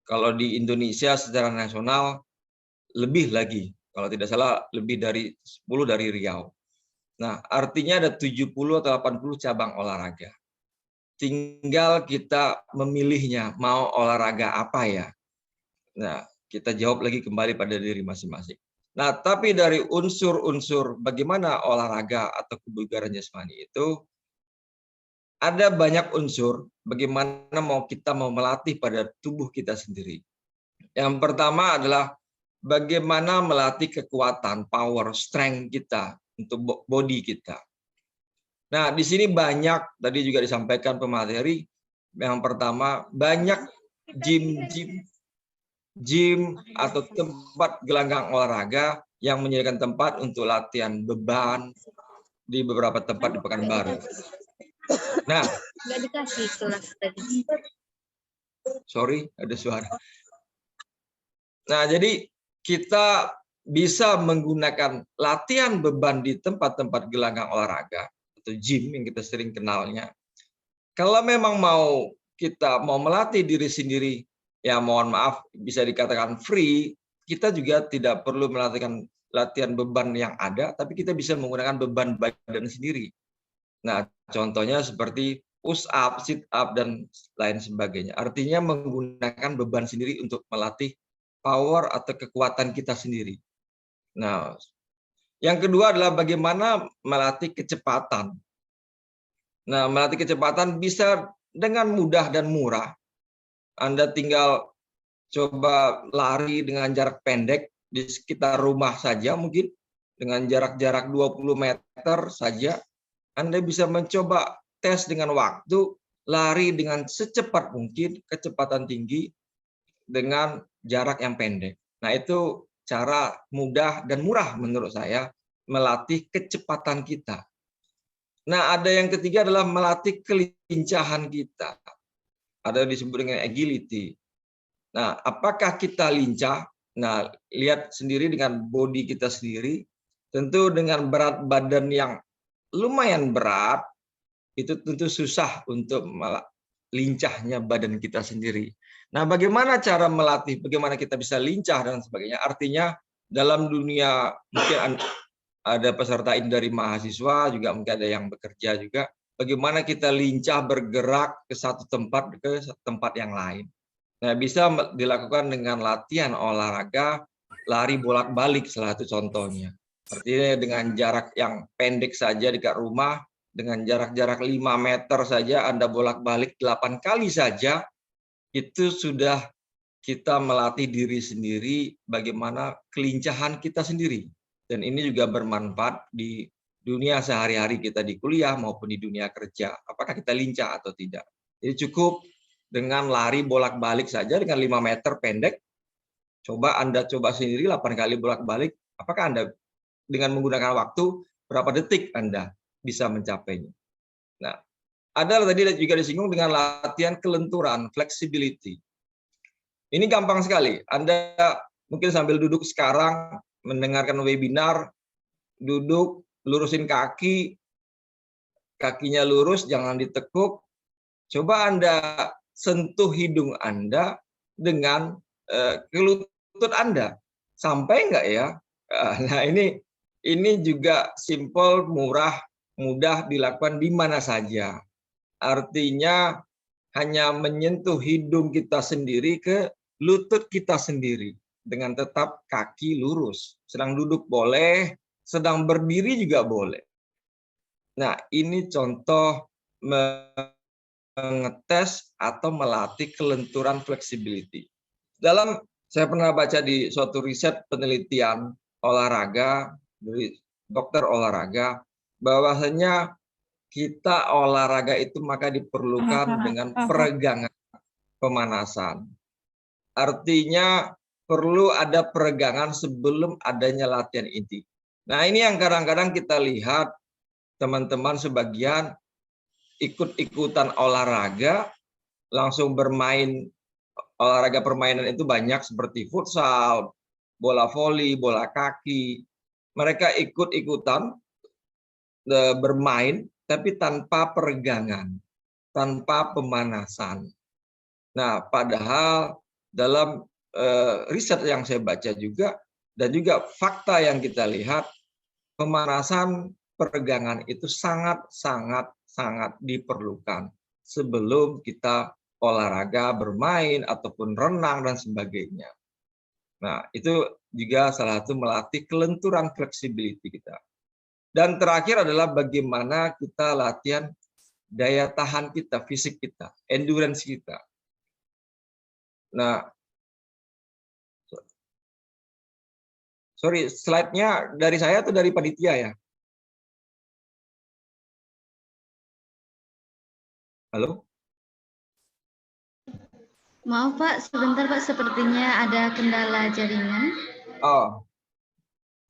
Kalau di Indonesia secara nasional lebih lagi, kalau tidak salah lebih dari 10 dari Riau. Nah, artinya ada 70 atau 80 cabang olahraga. Tinggal kita memilihnya, mau olahraga apa ya. Nah, kita jawab lagi kembali pada diri masing-masing. Nah, tapi dari unsur-unsur bagaimana olahraga atau kebugaran jasmani itu, ada banyak unsur bagaimana kita mau melatih pada tubuh kita sendiri. Yang pertama adalah bagaimana melatih kekuatan, power, strength kita untuk body kita. Nah, di sini banyak, tadi juga disampaikan pemateri, yang pertama banyak gym atau tempat gelanggang olahraga yang menyediakan tempat untuk latihan beban di beberapa tempat di Pekanbaru. Nah, nggak dikasih kelas tadi. Sorry, ada suara. Nah, jadi kita bisa menggunakan latihan beban di tempat-tempat gelanggang olahraga atau gym yang kita sering kenalnya. Kalau memang kita mau melatih diri sendiri, ya mohon maaf bisa dikatakan free, kita juga tidak perlu latihan beban yang ada, tapi kita bisa menggunakan beban badan sendiri. Nah, contohnya seperti push up, sit up, dan lain sebagainya. Artinya menggunakan beban sendiri untuk melatih power atau kekuatan kita sendiri. Nah, yang kedua adalah bagaimana melatih kecepatan. Nah, melatih kecepatan bisa dengan mudah dan murah. Anda tinggal coba lari dengan jarak pendek di sekitar rumah saja mungkin, dengan jarak-jarak 20 meter meter saja, Anda bisa mencoba tes dengan waktu, lari dengan secepat mungkin, kecepatan tinggi, dengan jarak yang pendek. Nah, itu cara mudah dan murah menurut saya melatih kecepatan kita. Nah, ada yang ketiga adalah melatih kelincahan kita. Ada yang disebut dengan agility. Nah, apakah kita lincah? Nah, lihat sendiri dengan body kita sendiri. Tentu dengan berat badan yang lumayan berat, itu tentu susah untuk lincahnya badan kita sendiri. Nah, bagaimana cara melatih, bagaimana kita bisa lincah dan sebagainya? Artinya dalam dunia mungkin ada peserta ini dari mahasiswa, juga mungkin ada yang bekerja juga. Bagaimana kita lincah bergerak ke satu tempat ke tempat yang lain. Nah, bisa dilakukan dengan latihan olahraga lari bolak-balik, salah satu contohnya. Artinya dengan jarak yang pendek saja dekat rumah, dengan jarak-jarak 5 meter saja Anda bolak-balik 8 kali saja, itu sudah kita melatih diri sendiri bagaimana kelincahan kita sendiri. Dan ini juga bermanfaat di dunia sehari-hari kita di kuliah maupun di dunia kerja. Apakah kita lincah atau tidak? Jadi cukup dengan lari bolak-balik saja dengan 5 meter pendek. Coba Anda coba sendiri 8 kali bolak-balik. Apakah Anda dengan menggunakan waktu berapa detik Anda bisa mencapainya? Nah, ada tadi juga disinggung dengan latihan kelenturan, flexibility. Ini gampang sekali. Anda mungkin sambil duduk sekarang mendengarkan webinar, duduk, lurusin kaki, kakinya lurus, jangan ditekuk. Coba Anda sentuh hidung Anda dengan ke lutut Anda. Sampai enggak ya? Nah, ini juga simple, murah, mudah dilakukan di mana saja. Artinya hanya menyentuh hidung kita sendiri ke lutut kita sendiri dengan tetap kaki lurus. Sedang duduk boleh, sedang berdiri juga boleh. Nah, ini contoh mengetes atau melatih kelenturan flexibility. Saya pernah baca di suatu riset penelitian olahraga dari dokter olahraga, bahwasanya kita olahraga itu maka diperlukan dengan peregangan pemanasan. Artinya perlu ada peregangan sebelum adanya latihan inti. Nah, ini yang kadang-kadang kita lihat teman-teman sebagian ikut-ikutan olahraga, langsung bermain olahraga permainan itu banyak seperti futsal, bola voli, bola kaki. Mereka ikut-ikutan bermain tapi tanpa peregangan, tanpa pemanasan. Nah, padahal dalam riset yang saya baca juga, dan juga fakta yang kita lihat, pemanasan peregangan itu sangat diperlukan sebelum kita olahraga, bermain, ataupun renang, dan sebagainya. Nah, itu juga salah satu melatih kelenturan flexibility kita. Dan terakhir adalah bagaimana kita latihan daya tahan kita, fisik kita, endurance kita. Nah, sorry, slide-nya dari saya atau dari panitia ya? Halo? Maaf Pak, sebentar Pak, sepertinya ada kendala jaringan. Oh,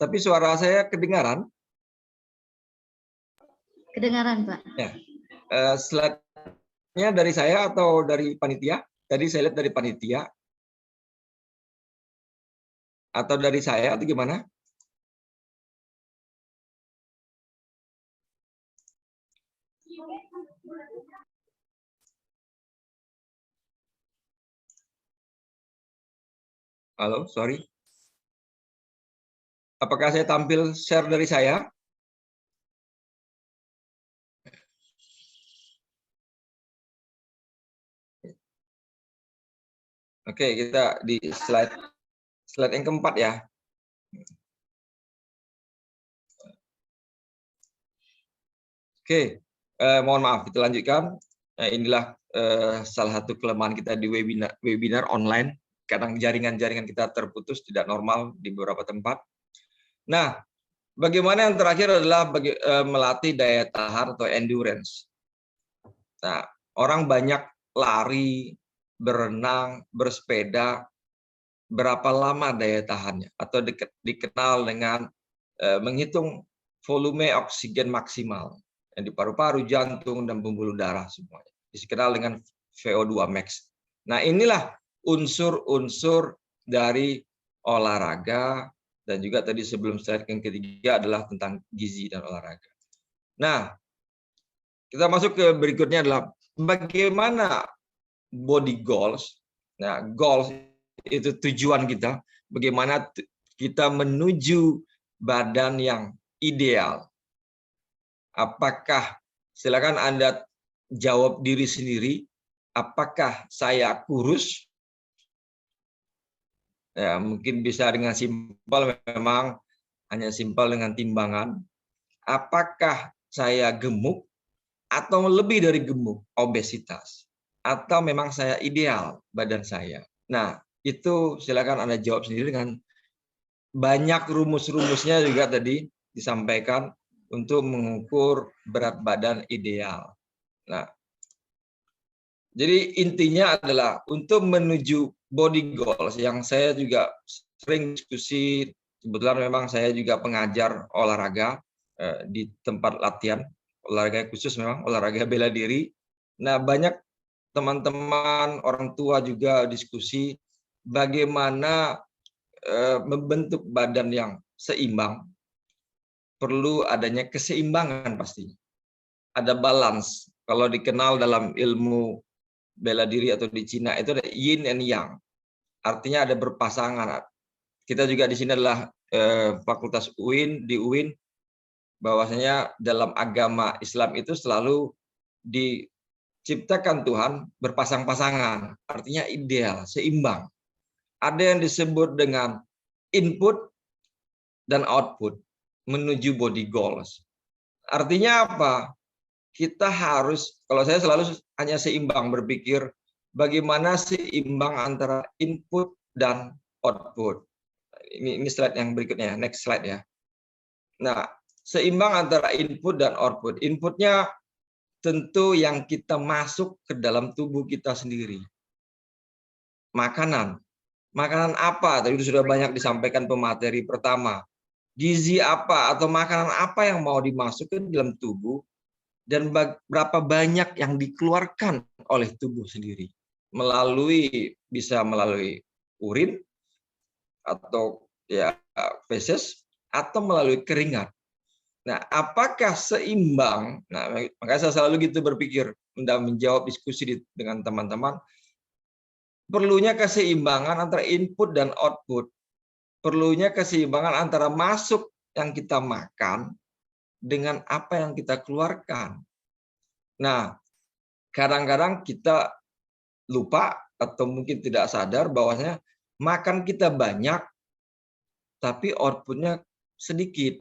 tapi suara saya kedengaran? Kedengaran Pak. Ya. Slide-nya dari saya atau dari panitia? Tadi saya lihat dari panitia. Atau dari saya atau gimana? Halo, sorry. Apakah saya tampil share dari saya? Oke, kita di slide yang keempat ya. Oke, mohon maaf, kita lanjutkan. Nah, inilah salah satu kelemahan kita di webinar online. Kadang jaringan-jaringan kita terputus, tidak normal di beberapa tempat. Nah, Bagaimana yang terakhir adalah melatih daya tahan atau endurance. Nah, orang banyak lari, berenang, bersepeda, berapa lama daya tahannya, atau dikenal dengan menghitung volume oksigen maksimal yang di paru-paru, jantung, dan pembuluh darah semuanya. Dikenal dengan VO2 max. Nah, inilah unsur-unsur dari olahraga, dan juga tadi sebelum slide yang ketiga adalah tentang gizi dan olahraga. Nah, kita masuk ke berikutnya adalah bagaimana body goals. Nah, goals itu tujuan kita, bagaimana kita menuju badan yang ideal. Apakah, silakan Anda jawab diri sendiri, apakah saya kurus? Ya, mungkin bisa dengan simpel, memang hanya simpel dengan timbangan. Apakah saya gemuk atau lebih dari gemuk, obesitas? Atau memang saya ideal badan saya? Nah, itu silakan Anda jawab sendiri dengan banyak rumus-rumusnya juga tadi disampaikan untuk mengukur berat badan ideal. Nah, jadi intinya adalah untuk menuju body goals yang saya juga sering diskusi. Kebetulan memang saya juga pengajar olahraga di tempat latihan olahraga khusus, memang olahraga bela diri. Nah, banyak teman-teman orang tua juga diskusi bagaimana membentuk badan yang seimbang. Perlu adanya keseimbangan pastinya. Ada balance. Kalau dikenal dalam ilmu bela diri atau di Cina itu ada yin and yang. Artinya ada berpasangan. Kita juga di sini adalah Fakultas UIN, di UIN, bahwasanya dalam agama Islam itu selalu diciptakan Tuhan berpasang-pasangan. Artinya ideal, seimbang. Ada yang disebut dengan input dan output menuju body goals. Artinya apa? Kita harus, kalau saya selalu hanya seimbang, berpikir bagaimana seimbang antara input dan output. Ini slide yang berikutnya, next slide ya. Nah, seimbang antara input dan output. Inputnya tentu yang kita masuk ke dalam tubuh kita sendiri. Makanan. Makanan apa? Tadi sudah banyak disampaikan pemateri pertama. Gizi apa atau makanan apa yang mau dimasukkan dalam tubuh, dan berapa banyak yang dikeluarkan oleh tubuh sendiri. Bisa melalui urin, atau ya feses, atau melalui keringat. Nah, apakah seimbang? Nah, makanya saya selalu gitu berpikir, menjawab diskusi dengan teman-teman, perlunya keseimbangan antara input dan output. Perlunya keseimbangan antara masuk yang kita makan dengan apa yang kita keluarkan. Nah, kadang-kadang kita lupa atau mungkin tidak sadar bahwasanya makan kita banyak, tapi outputnya sedikit.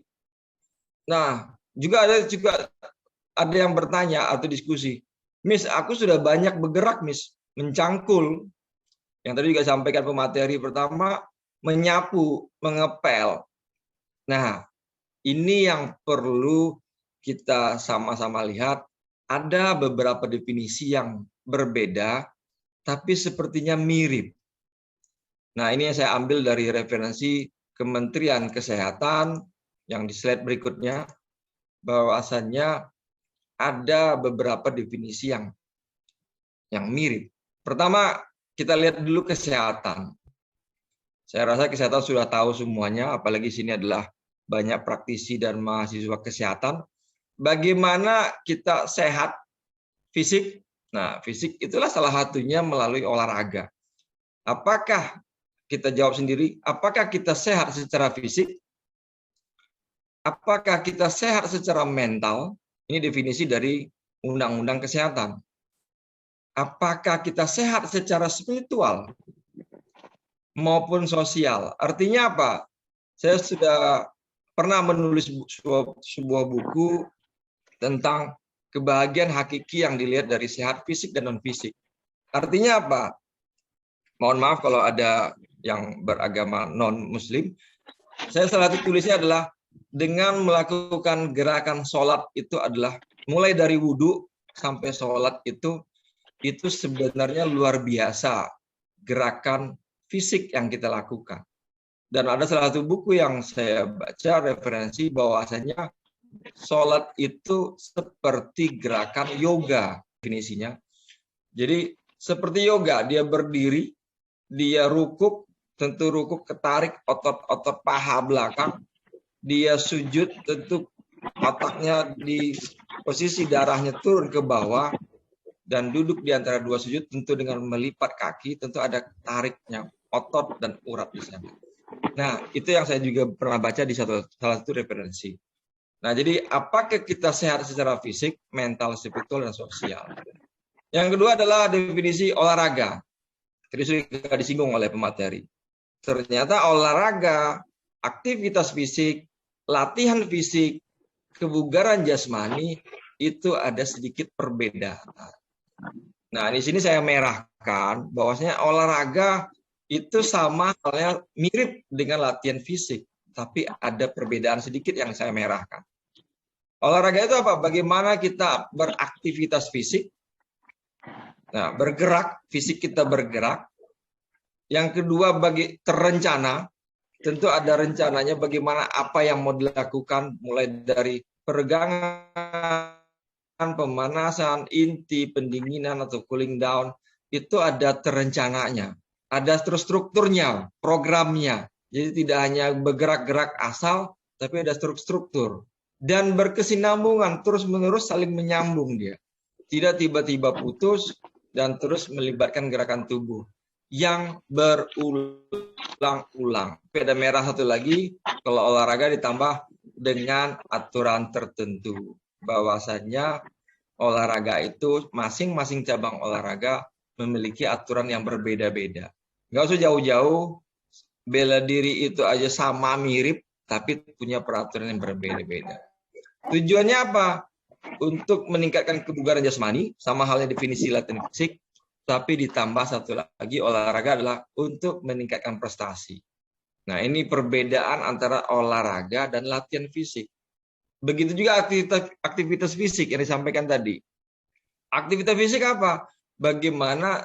Nah, juga ada yang bertanya atau diskusi, Miss, aku sudah banyak bergerak, Miss, mencangkul. Yang tadi juga sampaikan pemateri pertama, menyapu, mengepel. Nah, ini yang perlu kita sama-sama lihat. Ada beberapa definisi yang berbeda, tapi sepertinya mirip. Nah, ini yang saya ambil dari referensi Kementerian Kesehatan yang di slide berikutnya, bahwasannya ada beberapa definisi yang mirip. Pertama, kita lihat dulu kesehatan. Saya rasa kesehatan sudah tahu semuanya, apalagi sini adalah banyak praktisi dan mahasiswa kesehatan. Bagaimana kita sehat fisik? Nah, fisik itulah salah satunya melalui olahraga. Apakah kita jawab sendiri, apakah kita sehat secara fisik? Apakah kita sehat secara mental? Ini definisi dari Undang-Undang Kesehatan. Apakah kita sehat secara spiritual maupun sosial? Artinya apa? Saya sudah pernah menulis sebuah buku tentang kebahagiaan hakiki yang dilihat dari sehat fisik dan non-fisik. Artinya apa? Mohon maaf kalau ada yang beragama non-muslim. Saya salah satu tulisnya adalah dengan melakukan gerakan sholat itu adalah mulai dari wudhu sampai sholat itu sebenarnya luar biasa gerakan fisik yang kita lakukan. Dan ada salah satu buku yang saya baca referensi bahwasanya sholat itu seperti gerakan yoga definisinya. Jadi seperti yoga, dia berdiri, dia rukuk, tentu rukuk ketarik otot-otot paha belakang, dia sujud, tentu otaknya di posisi darahnya turun ke bawah, dan duduk di antara dua sujud tentu dengan melipat kaki, tentu ada tariknya otot dan urat di sana. Nah, itu yang saya juga pernah baca di salah satu referensi. Nah, jadi apakah kita sehat secara fisik, mental, spiritual, dan sosial? Yang kedua adalah definisi olahraga. Tadi sudah disinggung oleh pemateri. Ternyata olahraga, aktivitas fisik, latihan fisik, kebugaran jasmani itu ada sedikit perbedaan. Nah, di sini saya merahkan bahwasanya olahraga itu sama halnya mirip dengan latihan fisik, tapi ada perbedaan sedikit yang saya merahkan. Olahraga itu apa? Bagaimana kita beraktivitas fisik. Nah, bergerak, fisik kita bergerak. Yang kedua, bagi terencana, tentu ada rencananya bagaimana apa yang mau dilakukan, mulai dari peregangan, pemanasan, inti, pendinginan atau cooling down, itu ada terencananya. Ada strukturnya, programnya. Jadi tidak hanya bergerak-gerak asal, tapi ada struktur. Dan berkesinambungan, terus-menerus saling menyambung dia. Tidak tiba-tiba putus dan terus melibatkan gerakan tubuh yang berulang-ulang. Peda merah satu lagi, kalau olahraga ditambah dengan aturan tertentu. Bahwasannya olahraga itu, masing-masing cabang olahraga memiliki aturan yang berbeda-beda. Nggak usah jauh-jauh, bela diri itu aja sama mirip, tapi punya peraturan yang berbeda-beda. Tujuannya apa? Untuk meningkatkan kebugaran jasmani, sama halnya definisi latihan fisik, tapi ditambah satu lagi olahraga adalah untuk meningkatkan prestasi. Nah, ini perbedaan antara olahraga dan latihan fisik. Begitu juga aktivitas fisik yang disampaikan tadi. Aktivitas fisik apa? Bagaimana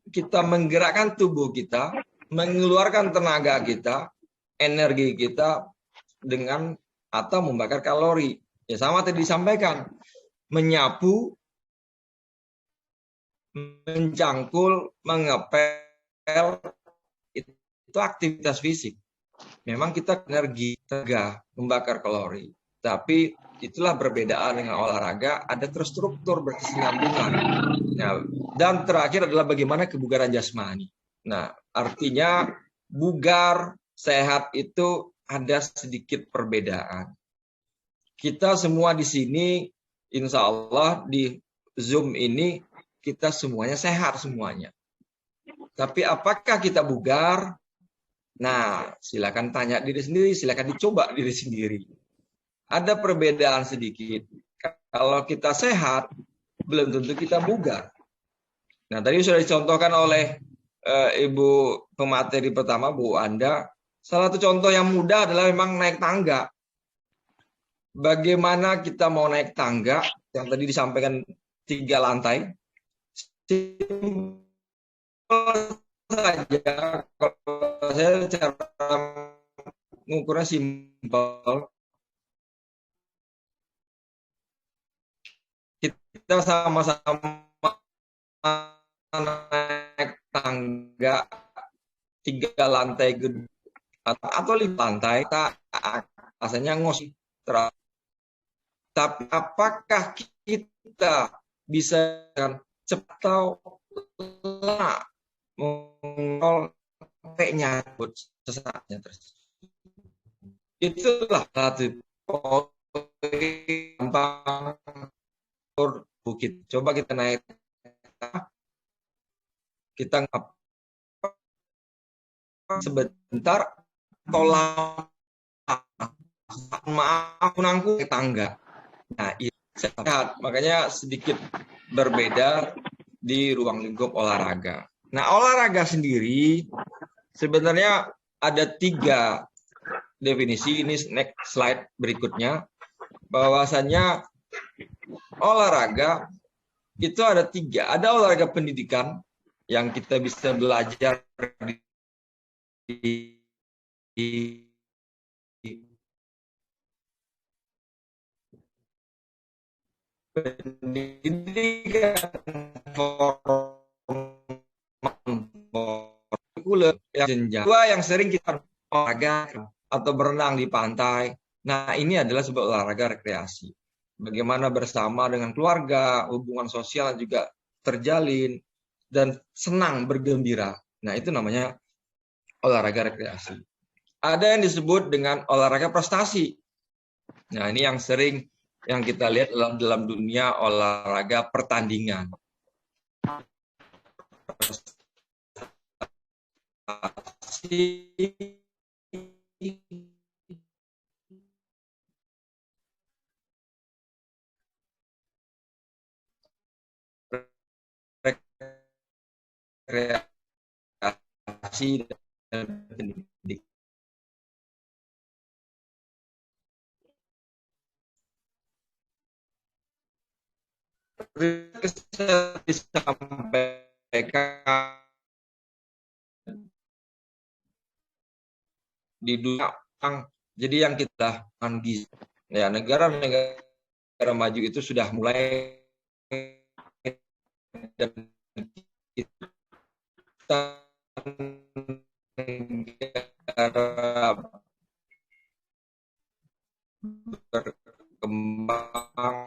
kita menggerakkan tubuh kita, mengeluarkan tenaga kita, energi kita dengan atau membakar kalori. Ya sama tadi disampaikan. Menyapu, mencangkul, mengepel, itu aktivitas fisik. Memang kita energi, tenaga, membakar kalori. Tapi itulah perbedaan dengan olahraga, ada terstruktur berkesinambungan. Nah, dan terakhir adalah bagaimana kebugaran jasmani. Nah, artinya bugar, sehat itu ada sedikit perbedaan. Kita semua di sini, insya Allah di Zoom ini, kita semuanya sehat semuanya. Tapi apakah kita bugar? Nah, silakan tanya diri sendiri, silakan dicoba diri sendiri. Ada perbedaan sedikit. Kalau kita sehat, belum tentu kita bugar. Nah, tadi sudah dicontohkan oleh Ibu pemateri pertama, Bu Anda. Salah satu contoh yang mudah adalah memang naik tangga. Bagaimana kita mau naik tangga, yang tadi disampaikan 3 lantai. Simpel saja, kalau saya cara mengukurnya simpel. Kita sama-sama naik tangga 3 lantai gedung atau 5 lantai, rasanya ngos. Tapi apakah kita bisa cepat atau mengontrol nyabut sesaknya terus? Itulah satu gampang bukit. Coba kita naik, kita sebentar tolak, maaf nangku ke tangga. Nah, itu sehat. Makanya sedikit berbeda di ruang lingkup olahraga. Nah, olahraga sendiri sebenarnya ada 3 definisi, ini next slide berikutnya, bahwasannya olahraga itu ada 3. Ada olahraga pendidikan yang kita bisa belajar di pendidikan formal yang jenjang. Dua yang sering kita olahraga atau berenang di pantai. Nah, ini adalah sebuah olahraga rekreasi. Bagaimana bersama dengan keluarga, hubungan sosial juga terjalin dan senang bergembira. Nah, itu namanya olahraga rekreasi. Ada yang disebut dengan olahraga prestasi. Nah, ini yang sering yang kita lihat dalam dunia olahraga pertandingan. Rekreasi dan pendidikan. Bisa disampaikan di dunia, jadi yang kita gizi, ya negara-negara maju itu sudah mulai, dan kita negara berkembang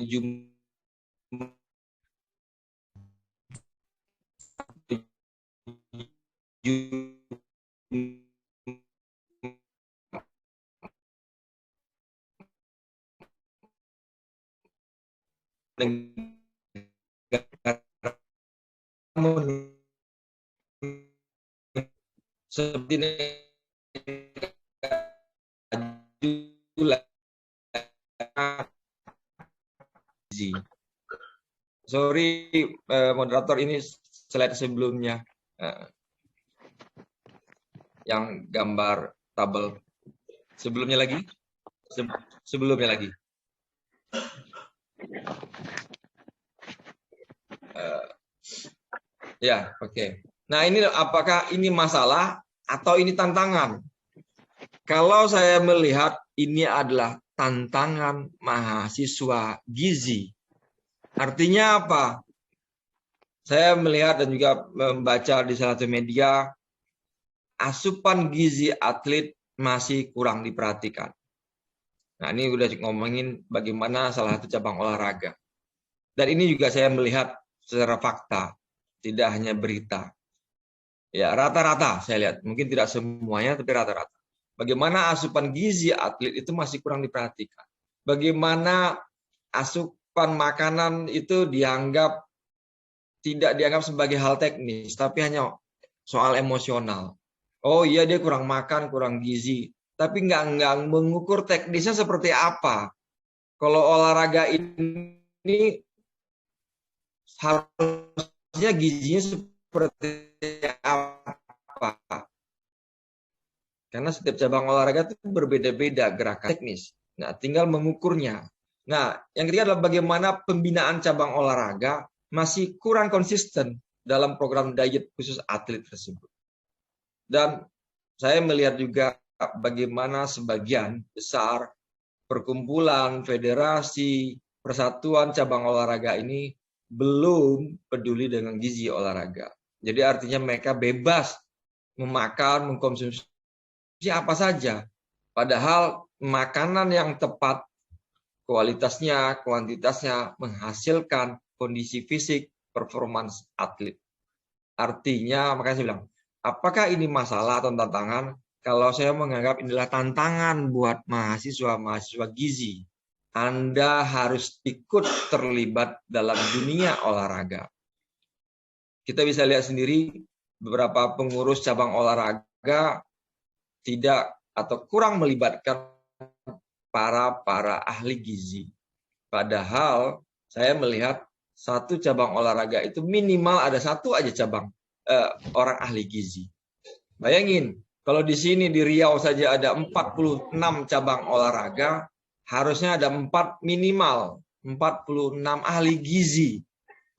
seperti sorry moderator, ini slide sebelumnya yang gambar tabel sebelumnya lagi, sebelumnya lagi. Ya, oke. Nah, ini apakah ini masalah atau ini tantangan? Kalau saya melihat ini adalah tantangan mahasiswa gizi. Artinya apa? Saya melihat dan juga membaca di salah satu media, asupan gizi atlet masih kurang diperhatikan. Nah, ini udah ngomongin bagaimana salah satu cabang olahraga. Dan ini juga saya melihat secara fakta, tidak hanya berita. Ya, rata-rata saya lihat, mungkin tidak semuanya, tapi rata-rata. Bagaimana asupan gizi atlet itu masih kurang diperhatikan. Bagaimana asupan makanan itu tidak dianggap sebagai hal teknis, tapi hanya soal emosional. Oh iya, dia kurang makan, kurang gizi, tapi nggak mengukur teknisnya seperti apa. Kalau olahraga ini harusnya gizinya seperti apa? Karena setiap cabang olahraga itu berbeda-beda gerakan teknis. Nah, tinggal mengukurnya. Nah, yang ketiga adalah bagaimana pembinaan cabang olahraga masih kurang konsisten dalam program diet khusus atlet tersebut. Dan saya melihat juga bagaimana sebagian besar perkumpulan, federasi, persatuan cabang olahraga ini belum peduli dengan gizi olahraga. Jadi artinya mereka bebas memakan, mengkonsumsi apa saja. Padahal makanan yang tepat, kualitasnya, kuantitasnya menghasilkan kondisi fisik, performance atlet. Artinya, makanya saya bilang, apakah ini masalah atau tantangan? Kalau saya menganggap inilah tantangan buat mahasiswa gizi. Anda harus ikut terlibat dalam dunia olahraga. Kita bisa lihat sendiri beberapa pengurus cabang olahraga tidak atau kurang melibatkan para ahli gizi. Padahal saya melihat satu cabang olahraga itu minimal ada satu aja cabang orang ahli gizi. Bayangin, Kalau di sini di Riau saja ada 46 cabang olahraga, harusnya ada minimal 46 ahli gizi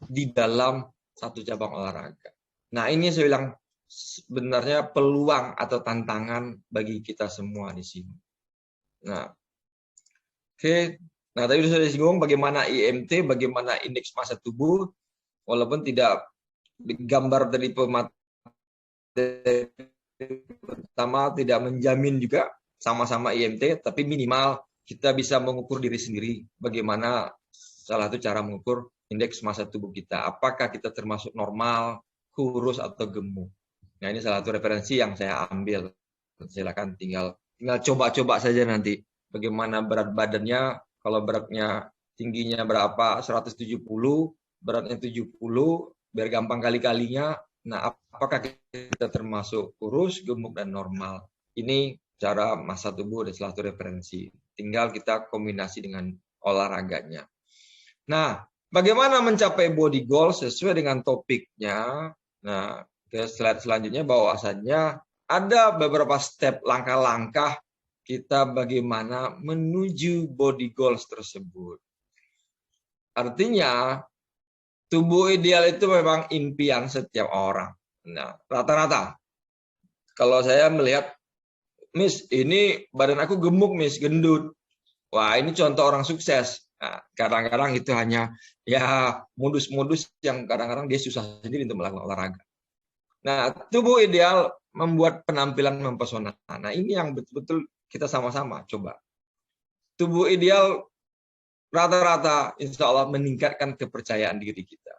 di dalam satu cabang olahraga. Nah, ini saya bilang sebenarnya peluang atau tantangan bagi kita semua di sini. Nah, oke. Nah, tadi sudah disinggung bagaimana IMT, bagaimana indeks massa tubuh, walaupun tidak digambar dari pertama tidak menjamin juga sama-sama IMT, tapi minimal kita bisa mengukur diri sendiri bagaimana salah satu cara mengukur indeks massa tubuh kita. Apakah kita termasuk normal, kurus, atau gemuk. Nah, ini salah satu referensi yang saya ambil. Silakan tinggal coba-coba saja nanti bagaimana berat badannya. Kalau beratnya tingginya berapa, 170, beratnya 70, biar gampang kali-kalinya. Nah, apakah kita termasuk kurus, gemuk, dan normal? Ini cara massa tubuh dan salah satu referensi. Tinggal kita kombinasi dengan olahraganya. Nah, bagaimana mencapai body goal sesuai dengan topiknya? Nah, ke slide selanjutnya bahwasannya ada beberapa step langkah-langkah kita bagaimana menuju body goals tersebut. Artinya, tubuh ideal itu memang impian setiap orang. Nah, rata-rata. Kalau saya melihat, Miss, ini badan aku gemuk, Miss, gendut. Wah, ini contoh orang sukses. Nah, kadang-kadang itu hanya ya modus-modus yang kadang-kadang dia susah sendiri untuk melakukan olahraga. Nah, tubuh ideal membuat penampilan mempesona. Nah, ini yang betul-betul kita sama-sama coba. Tubuh ideal rata-rata insya Allah meningkatkan kepercayaan diri kita.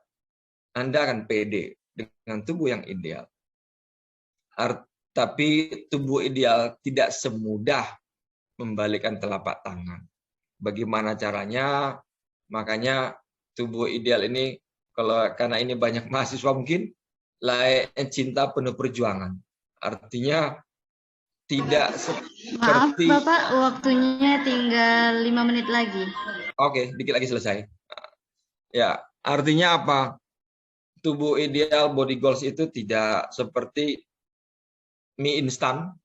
Anda akan pede dengan tubuh yang ideal. Tapi tubuh ideal tidak semudah membalikkan telapak tangan. Bagaimana caranya? Makanya tubuh ideal ini, karena ini banyak mahasiswa mungkin, layaknya cinta penuh perjuangan. Artinya tidak seperti... Maaf Bapak, waktunya tinggal 5 menit lagi. Oke, dikit lagi selesai. Ya, artinya apa? Tubuh ideal body goals itu tidak seperti mie instan.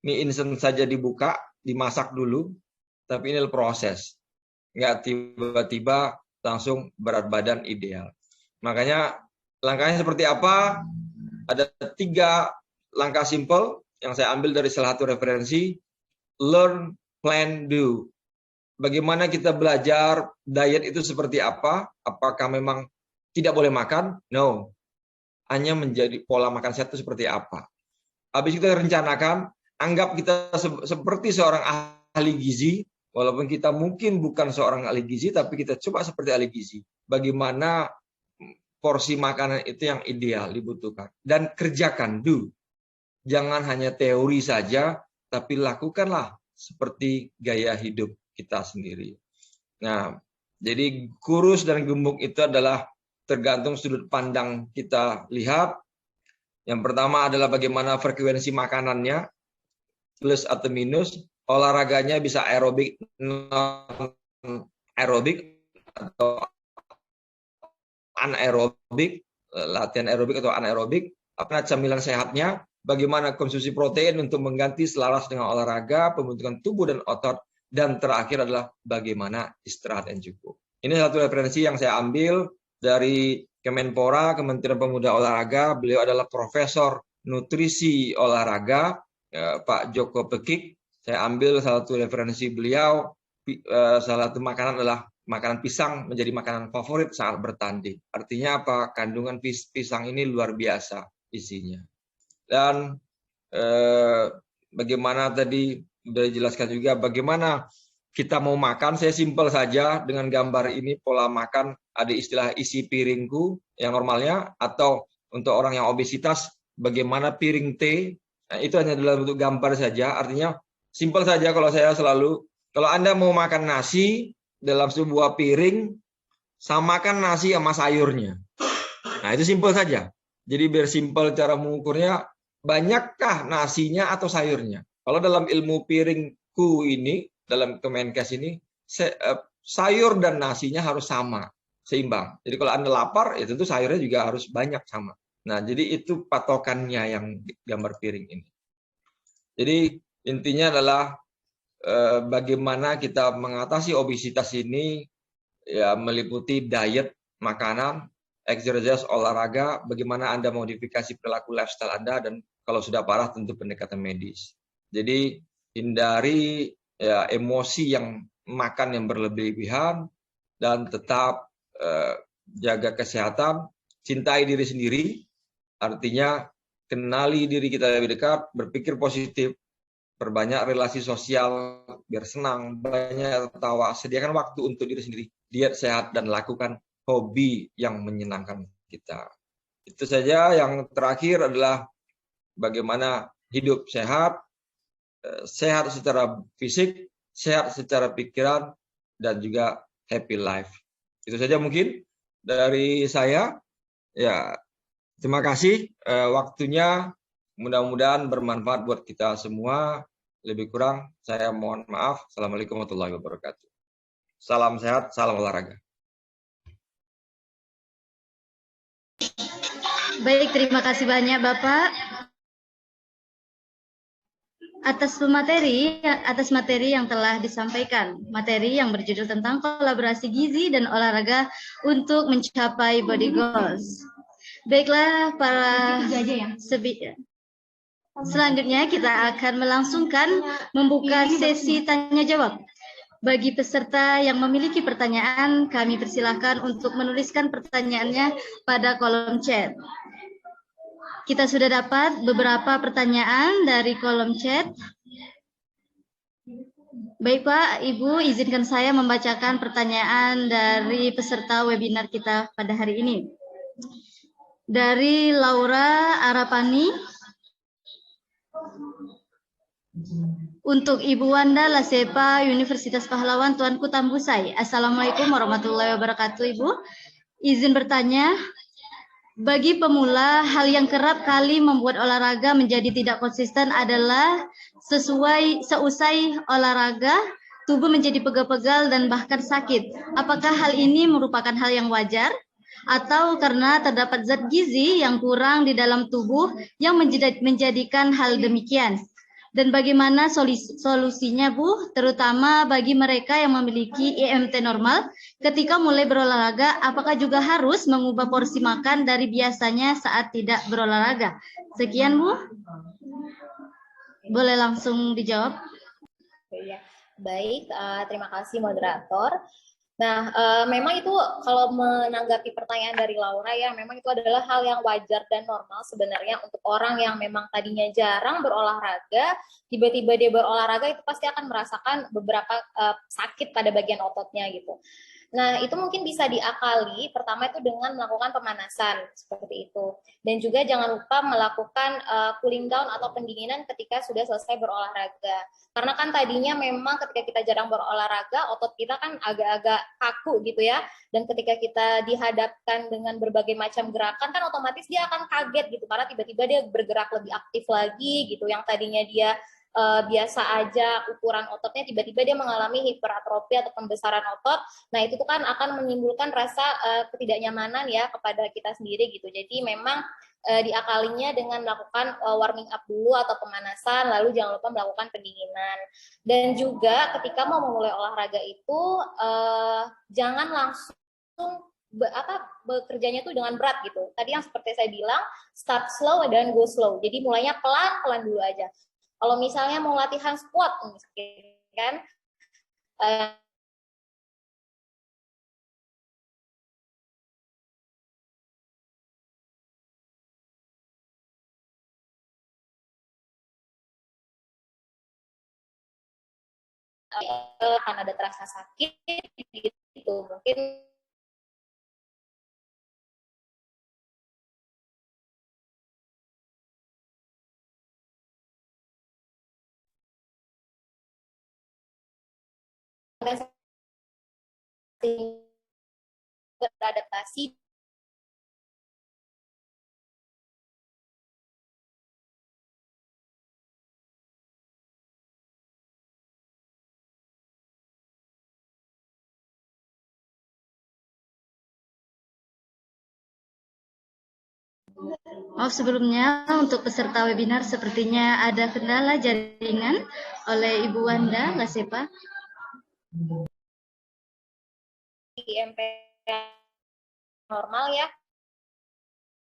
Mie instan saja dibuka, dimasak dulu, tapi ini proses. Nggak tiba-tiba langsung berat badan ideal. Makanya langkahnya seperti apa? Ada 3 langkah simple yang saya ambil dari salah satu referensi. Learn, plan, do. Bagaimana kita belajar diet itu seperti apa? Apakah memang tidak boleh makan? No. Hanya menjadi pola makan sehat itu seperti apa? Habis kita rencanakan, anggap kita seperti seorang ahli gizi, walaupun kita mungkin bukan seorang ahli gizi, tapi kita coba seperti ahli gizi. Bagaimana porsi makanan itu yang ideal dibutuhkan. Dan kerjakan, do. Jangan hanya teori saja, tapi lakukanlah seperti gaya hidup kita sendiri. Nah, jadi kurus dan gemuk itu adalah tergantung sudut pandang kita lihat. Yang pertama adalah bagaimana frekuensi makanannya, plus atau minus. Olahraganya bisa aerobik, aerobik atau anaerobik, latihan aerobik atau anaerobik. Apa camilan sehatnya? Bagaimana konsumsi protein untuk mengganti selaras dengan olahraga, pembentukan tubuh dan otot, dan terakhir adalah bagaimana istirahat yang cukup. Ini satu referensi yang saya ambil dari Kemenpora, Kementerian Pemuda Olahraga. Beliau adalah Profesor Nutrisi Olahraga, Pak Joko Pekik. Saya ambil salah satu referensi beliau, salah satu makanan adalah makanan pisang menjadi makanan favorit saat bertanding. Artinya apa? Kandungan pisang ini luar biasa isinya. Dan bagaimana tadi sudah dijelaskan juga bagaimana kita mau makan. Saya simpel saja dengan gambar ini pola makan. Ada istilah isi piringku yang normalnya, atau untuk orang yang obesitas bagaimana piring T. Nah, itu hanya dalam bentuk gambar saja. Artinya simpel saja. Kalau saya selalu, kalau Anda mau makan nasi dalam sebuah piring, samakan nasi sama sayurnya. Nah, itu simpel saja. Jadi biar simpel cara mengukurnya, banyakkah nasinya atau sayurnya? Kalau dalam ilmu piringku ini, dalam Kemenkes ini, sayur dan nasinya harus sama, seimbang. Jadi kalau Anda lapar, ya tentu sayurnya juga harus banyak sama. Nah, jadi itu patokannya yang gambar piring ini. Jadi intinya adalah bagaimana kita mengatasi obesitas ini, ya meliputi diet, makanan, exercise, olahraga, bagaimana Anda modifikasi perilaku lifestyle Anda, dan kalau sudah parah tentu pendekatan medis. Jadi hindari ya, emosi yang makan yang berlebihan, dan tetap jaga kesehatan, cintai diri sendiri, artinya kenali diri kita lebih dekat, berpikir positif, perbanyak relasi sosial biar senang, banyak tertawa, sediakan waktu untuk diri sendiri, diet sehat, dan lakukan hobi yang menyenangkan kita. Itu saja. Yang terakhir adalah bagaimana hidup sehat, sehat secara fisik, sehat secara pikiran, dan juga happy life. Itu saja mungkin dari saya. Ya, terima kasih waktunya. Mudah-mudahan bermanfaat buat kita semua. Lebih kurang saya mohon maaf. Assalamualaikum warahmatullahi wabarakatuh. Salam sehat, salam olahraga. Baik, terima kasih banyak Bapak atas materi yang telah disampaikan. Materi yang berjudul tentang kolaborasi gizi dan olahraga untuk mencapai body goals. Baiklah para selanjutnya kita akan melangsungkan membuka sesi tanya jawab. Bagi peserta yang memiliki pertanyaan, kami persilahkan untuk menuliskan pertanyaannya pada kolom chat. Kita sudah dapat beberapa pertanyaan dari kolom chat. Baik Pak, Ibu, izinkan saya membacakan pertanyaan dari peserta webinar kita pada hari ini. Dari Laura Arapani, untuk Ibu Wanda Lasepa, Universitas Pahlawan Tuanku Tambusai. Assalamualaikum warahmatullahi wabarakatuh, Ibu. Izin bertanya, bagi pemula, hal yang kerap kali membuat olahraga menjadi tidak konsisten adalah seusai olahraga, tubuh menjadi pegal-pegal dan bahkan sakit. Apakah hal ini merupakan hal yang wajar? Atau karena terdapat zat gizi yang kurang di dalam tubuh yang menjadikan hal demikian? Dan bagaimana solusinya, Bu? Terutama bagi mereka yang memiliki IMT normal, ketika mulai berolahraga, apakah juga harus mengubah porsi makan dari biasanya saat tidak berolahraga? Sekian, Bu. Boleh langsung dijawab. Baik, terima kasih moderator. Nah, memang itu kalau menanggapi pertanyaan dari Laura ya, memang itu adalah hal yang wajar dan normal sebenarnya untuk orang yang memang tadinya jarang berolahraga, tiba-tiba dia berolahraga itu pasti akan merasakan beberapa sakit pada bagian ototnya gitu. Nah, itu mungkin bisa diakali, pertama itu dengan melakukan pemanasan, seperti itu. Dan juga jangan lupa melakukan cooling down atau pendinginan ketika sudah selesai berolahraga. Karena kan tadinya memang ketika kita jarang berolahraga, otot kita kan agak-agak kaku gitu ya. Dan ketika kita dihadapkan dengan berbagai macam gerakan, kan otomatis dia akan kaget gitu. Karena tiba-tiba dia bergerak lebih aktif lagi gitu. Yang tadinya dia biasa aja ukuran ototnya, tiba-tiba dia mengalami hiperatrofi atau pembesaran otot. Nah itu tuh kan akan menimbulkan rasa ketidaknyamanan ya kepada kita sendiri gitu. Jadi memang diakalinya dengan melakukan warming up dulu atau pemanasan, lalu jangan lupa melakukan pendinginan. Dan juga ketika mau memulai olahraga itu jangan langsung bekerjanya tuh dengan berat gitu. Tadi yang seperti saya bilang, start slow dan go slow. Jadi mulainya pelan-pelan dulu aja. Kalau misalnya mau latihan squat, kan, akan ada terasa sakit, gitu. Mungkin beradaptasi Maaf sebelumnya untuk peserta webinar sepertinya ada kendala jaringan oleh Ibu Wanda Lasepa. Di MP normal ya.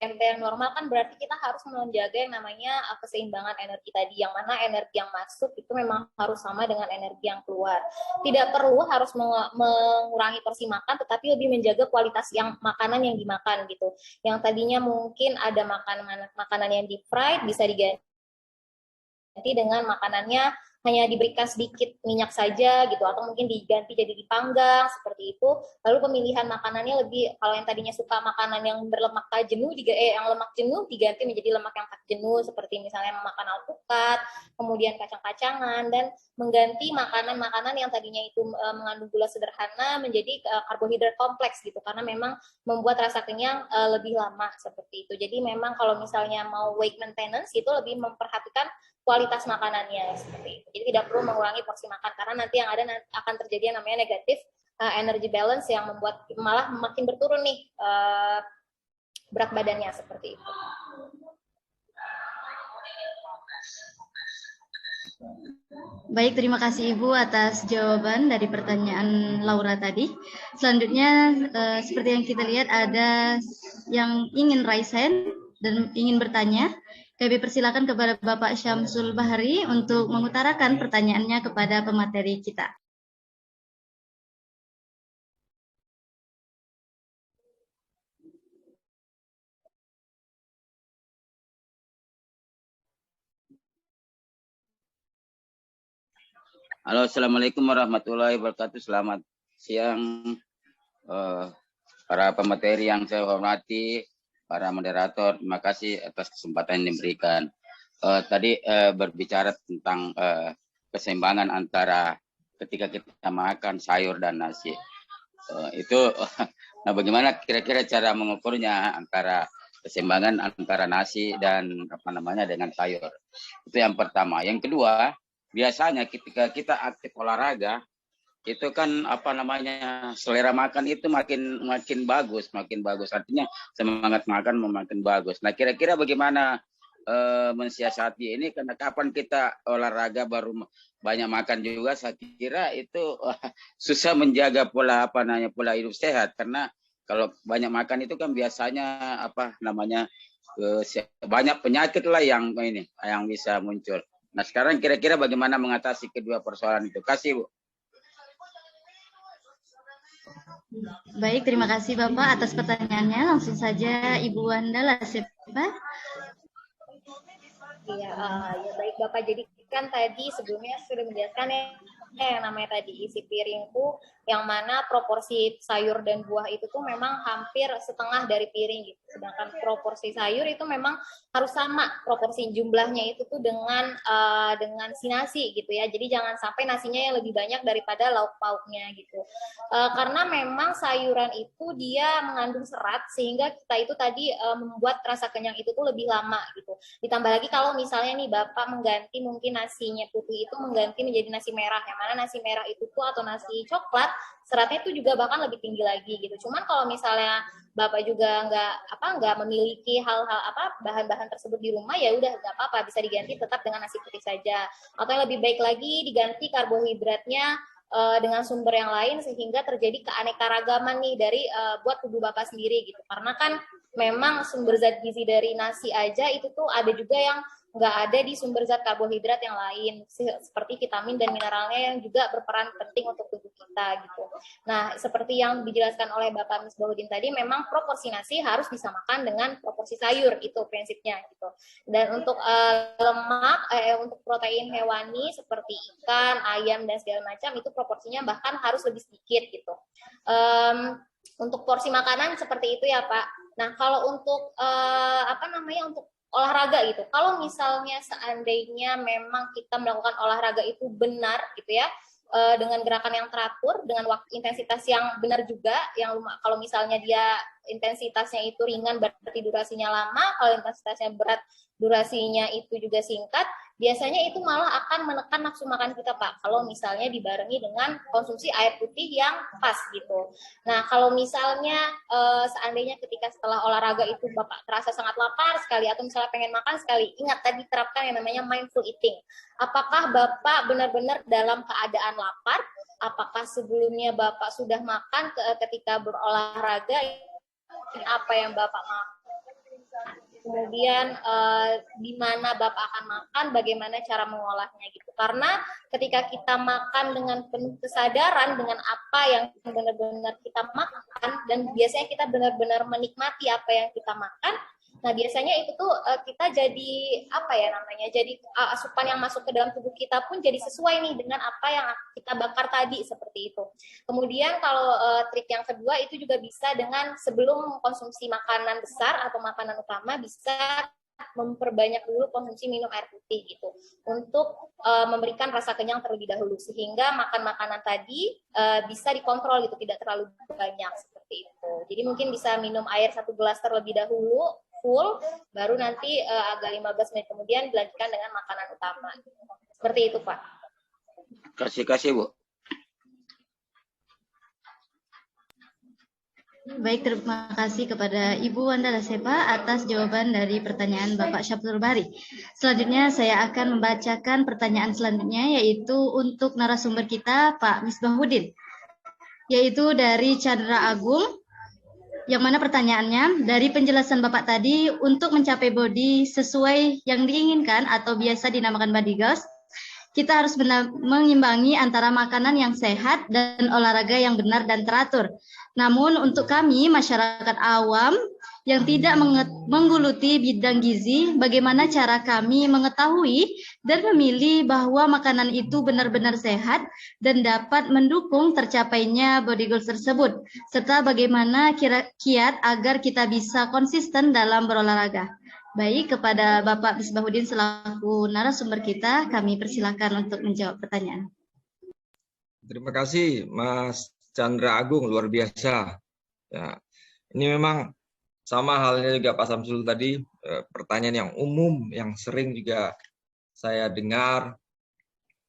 MP yang normal kan berarti kita harus menjaga yang namanya keseimbangan energi tadi, yang mana energi yang masuk itu memang harus sama dengan energi yang keluar. Tidak perlu harus mengurangi porsi makan, tetapi lebih menjaga kualitas yang makanan yang dimakan gitu. Yang tadinya mungkin ada makanan yang deep fried bisa diganti dengan makanannya hanya diberikan sedikit minyak saja gitu, atau mungkin diganti jadi dipanggang seperti itu. Lalu pemilihan makanannya lebih, kalau yang tadinya suka makanan yang berlemak tak jenuh, yang lemak jenuh diganti menjadi lemak yang tak jenuh, seperti misalnya makan alpukat, kemudian kacang-kacangan, dan mengganti makanan-makanan yang tadinya itu mengandung gula sederhana menjadi karbohidrat kompleks gitu, karena memang membuat rasa kenyang lebih lama seperti itu. Jadi memang kalau misalnya mau weight maintenance itu lebih memperhatikan kualitas makanannya seperti itu. Jadi tidak perlu mengurangi porsi makan, karena nanti yang ada akan terjadi yang namanya negatif energy balance yang membuat malah makin berturun nih berat badannya seperti itu. Baik, terima kasih Ibu atas jawaban dari pertanyaan Laura tadi. Selanjutnya, seperti yang kita lihat ada yang ingin raise hand dan ingin bertanya. Kami persilakan kepada Bapak Syamsul Bahari untuk mengutarakan pertanyaannya kepada pemateri kita. Halo, Assalamualaikum warahmatullahi wabarakatuh. Selamat siang para pemateri yang saya hormati, para moderator. Terima kasih atas kesempatan yang diberikan. Tadi berbicara tentang keseimbangan antara ketika kita makan sayur dan nasi. Nah, bagaimana kira-kira cara mengukurnya antara keseimbangan antara nasi dan dengan sayur? Itu yang pertama. Yang kedua, biasanya ketika kita aktif olahraga itu kan selera makan itu makin bagus artinya semangat makan makin bagus. Nah, kira-kira bagaimana mensiasati ini, karena kapan kita olahraga baru banyak makan juga, saya kira itu susah menjaga pola hidup sehat, karena kalau banyak makan itu kan biasanya banyak penyakit lah yang bisa muncul. Nah, sekarang kira-kira bagaimana mengatasi kedua persoalan itu? Kasih, Bu. Baik, terima kasih Bapak atas pertanyaannya. Langsung saja Ibu Wanda Lasepa. Ya baik Bapak. Jadi kan tadi sebelumnya sudah menjelaskan yang namanya tadi isi piringku, yang mana proporsi sayur dan buah itu tuh memang hampir setengah dari piring gitu. Sedangkan proporsi sayur itu memang harus sama proporsi jumlahnya itu tuh dengan si nasi gitu ya. Jadi jangan sampai nasinya yang lebih banyak daripada lauk pauknya gitu. Karena memang sayuran itu dia mengandung serat, sehingga kita itu tadi membuat rasa kenyang itu tuh lebih lama gitu. Ditambah lagi kalau misalnya nih Bapak mengganti mungkin nasinya putih itu mengganti menjadi nasi merah, yang mana nasi merah itu tuh atau nasi coklat seratnya itu juga bahkan lebih tinggi lagi gitu. Cuman kalau misalnya Bapak juga nggak memiliki bahan-bahan tersebut di rumah, ya udah nggak apa-apa, bisa diganti tetap dengan nasi putih saja. Atau yang lebih baik lagi diganti karbohidratnya dengan sumber yang lain, sehingga terjadi keanekaragaman nih dari buat tubuh Bapak sendiri gitu. Karena kan memang sumber zat gizi dari nasi aja itu tuh ada juga yang nggak ada di sumber zat karbohidrat yang lain, seperti vitamin dan mineralnya yang juga berperan penting untuk tubuh kita gitu. Nah, seperti yang dijelaskan oleh Bapak Misbahudin tadi, memang proporsi nasi harus disamakan dengan proporsi sayur, itu prinsipnya gitu. Dan untuk lemak, untuk protein hewani seperti ikan, ayam dan segala macam itu proporsinya bahkan harus lebih sedikit gitu. Untuk porsi makanan seperti itu ya Pak. Nah, kalau untuk untuk olahraga gitu. Kalau misalnya seandainya memang kita melakukan olahraga itu benar gitu ya, dengan gerakan yang teratur, dengan waktu intensitas yang benar juga, yang kalau misalnya dia intensitasnya itu ringan berarti durasinya lama, kalau intensitasnya berat durasinya itu juga singkat, biasanya itu malah akan menekan nafsu makan kita, Pak, kalau misalnya dibarengi dengan konsumsi air putih yang pas gitu. Nah, kalau misalnya seandainya ketika setelah olahraga itu Bapak terasa sangat lapar sekali atau misalnya pengen makan sekali, ingat tadi terapkan yang namanya mindful eating. Apakah Bapak benar-benar dalam keadaan lapar? Apakah sebelumnya Bapak sudah makan ketika berolahraga? Apa yang Bapak makan? Kemudian di mana Bapak akan makan, bagaimana cara mengolahnya gitu. Karena ketika kita makan dengan penuh kesadaran dengan apa yang benar-benar kita makan, dan biasanya kita benar-benar menikmati apa yang kita makan, nah biasanya itu tuh kita jadi apa ya namanya, jadi asupan yang masuk ke dalam tubuh kita pun jadi sesuai nih dengan apa yang kita bakar tadi, seperti itu. Kemudian kalau trik yang kedua itu juga bisa dengan sebelum konsumsi makanan besar atau makanan utama, bisa memperbanyak dulu konsumsi minum air putih gitu, untuk memberikan rasa kenyang terlebih dahulu, sehingga makan makanan tadi bisa dikontrol gitu, tidak terlalu banyak, seperti itu. Jadi mungkin bisa minum air 1 gelas terlebih dahulu full, baru nanti agak 15 menit kemudian dilanjutkan dengan makanan utama. Seperti itu, Pak. Kasih Bu. Baik, terima kasih kepada Ibu Wanda Lasepa atas jawaban dari pertanyaan Bapak Syafrul Bari. Selanjutnya saya akan membacakan pertanyaan selanjutnya, yaitu untuk narasumber kita Pak Misbahuddin, yaitu dari Chandra Agung, yang mana pertanyaannya, dari penjelasan Bapak tadi, untuk mencapai body sesuai yang diinginkan atau biasa dinamakan body goals, kita harus mengimbangi antara makanan yang sehat dan olahraga yang benar dan teratur. Namun untuk kami, masyarakat awam yang tidak menggeluti bidang gizi, bagaimana cara kami mengetahui dan memilih bahwa makanan itu benar-benar sehat dan dapat mendukung tercapainya body goals tersebut, serta bagaimana kiat agar kita bisa konsisten dalam berolahraga. Baik, kepada Bapak Misbahuddin selaku narasumber kita, kami persilakan untuk menjawab pertanyaan. Terima kasih Mas Chandra Agung, luar biasa. Ya, ini memang sama halnya juga Pak Samsul tadi, pertanyaan yang umum yang sering juga saya dengar.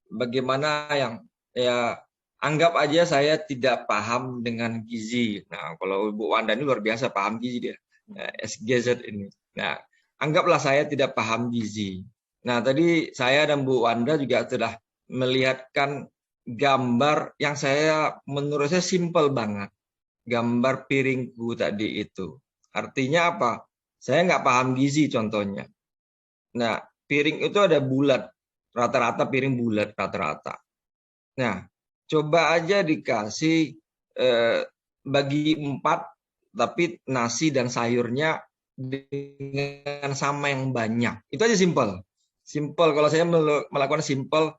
Bagaimana yang ya anggap aja saya tidak paham dengan gizi. Nah, kalau Ibu Wanda ini luar biasa paham gizi dia, SGZ ini. Nah, anggaplah saya tidak paham gizi. Nah, tadi saya dan Bu Wanda juga telah melihatkan gambar yang menurut saya simpel banget. Gambar piringku tadi itu. Artinya apa? Saya nggak paham gizi contohnya. Nah, piring itu ada bulat. Rata-rata piring bulat, rata-rata. Nah, coba aja dikasih bagi 4, tapi nasi dan sayurnya dengan sama yang banyak. Itu aja simpel. Simpel, kalau saya melakukan simpel,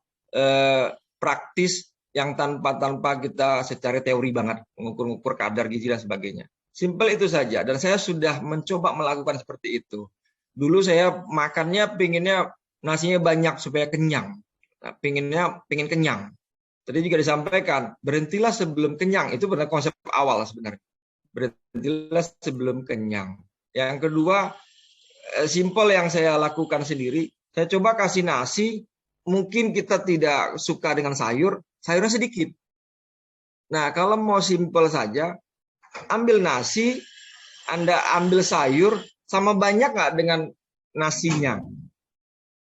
praktis, yang tanpa kita secara teori banget, mengukur kadar gizi dan sebagainya. Simpel itu saja, dan saya sudah mencoba melakukan seperti itu. Dulu saya makannya pinginnya nasinya banyak supaya kenyang. Nah, pingin kenyang. Tadi juga disampaikan, berhentilah sebelum kenyang. Itu benar konsep awal sebenarnya. Berhentilah sebelum kenyang. Yang kedua, simpel yang saya lakukan sendiri, saya coba kasih nasi, mungkin kita tidak suka dengan sayurnya sedikit. Nah, kalau mau simpel saja, ambil nasi, Anda ambil sayur, sama banyak nggak dengan nasinya?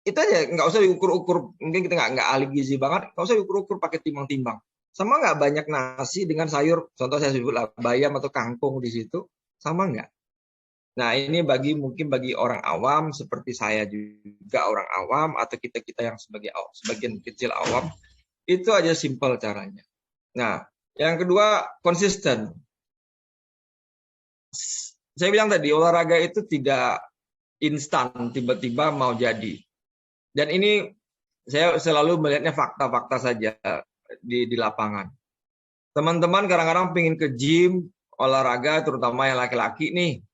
Itu aja, nggak usah diukur-ukur, mungkin kita nggak ahli gizi banget, nggak usah diukur-ukur pakai timbang-timbang. Sama nggak banyak nasi dengan sayur, contoh saya sebutlah bayam atau kangkung di situ, sama nggak? Nah, ini mungkin bagi orang awam seperti saya juga orang awam, atau kita yang sebagian kecil awam, itu aja simpel caranya. Nah, yang kedua konsisten. Saya bilang tadi olahraga itu tidak instan tiba-tiba mau jadi. Dan ini saya selalu melihatnya fakta-fakta saja di lapangan. Teman-teman kadang-kadang pengen ke gym, olahraga, terutama yang laki-laki nih,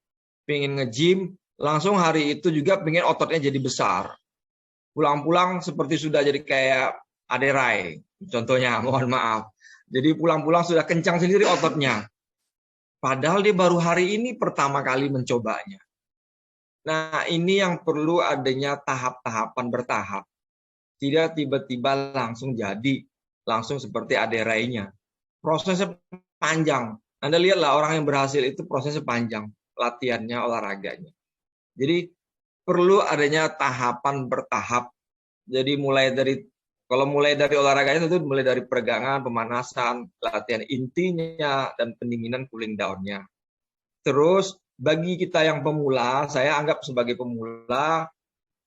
pengen nge-gym, langsung hari itu juga pengen ototnya jadi besar. Pulang-pulang seperti sudah jadi kayak Aderai, contohnya, mohon maaf. Jadi pulang-pulang sudah kencang sendiri ototnya. Padahal dia baru hari ini pertama kali mencobanya. Nah, ini yang perlu adanya tahap-tahapan bertahap. Tidak tiba-tiba langsung jadi, langsung seperti Ade Rai-nya. Prosesnya panjang. Anda lihatlah orang yang berhasil itu prosesnya panjang, latihannya, olahraganya. Jadi perlu adanya tahapan bertahap. Jadi kalau mulai dari olahraganya itu mulai dari peregangan, pemanasan, latihan intinya, dan pendinginan cooling down-nya. Terus bagi kita yang pemula, saya anggap sebagai pemula,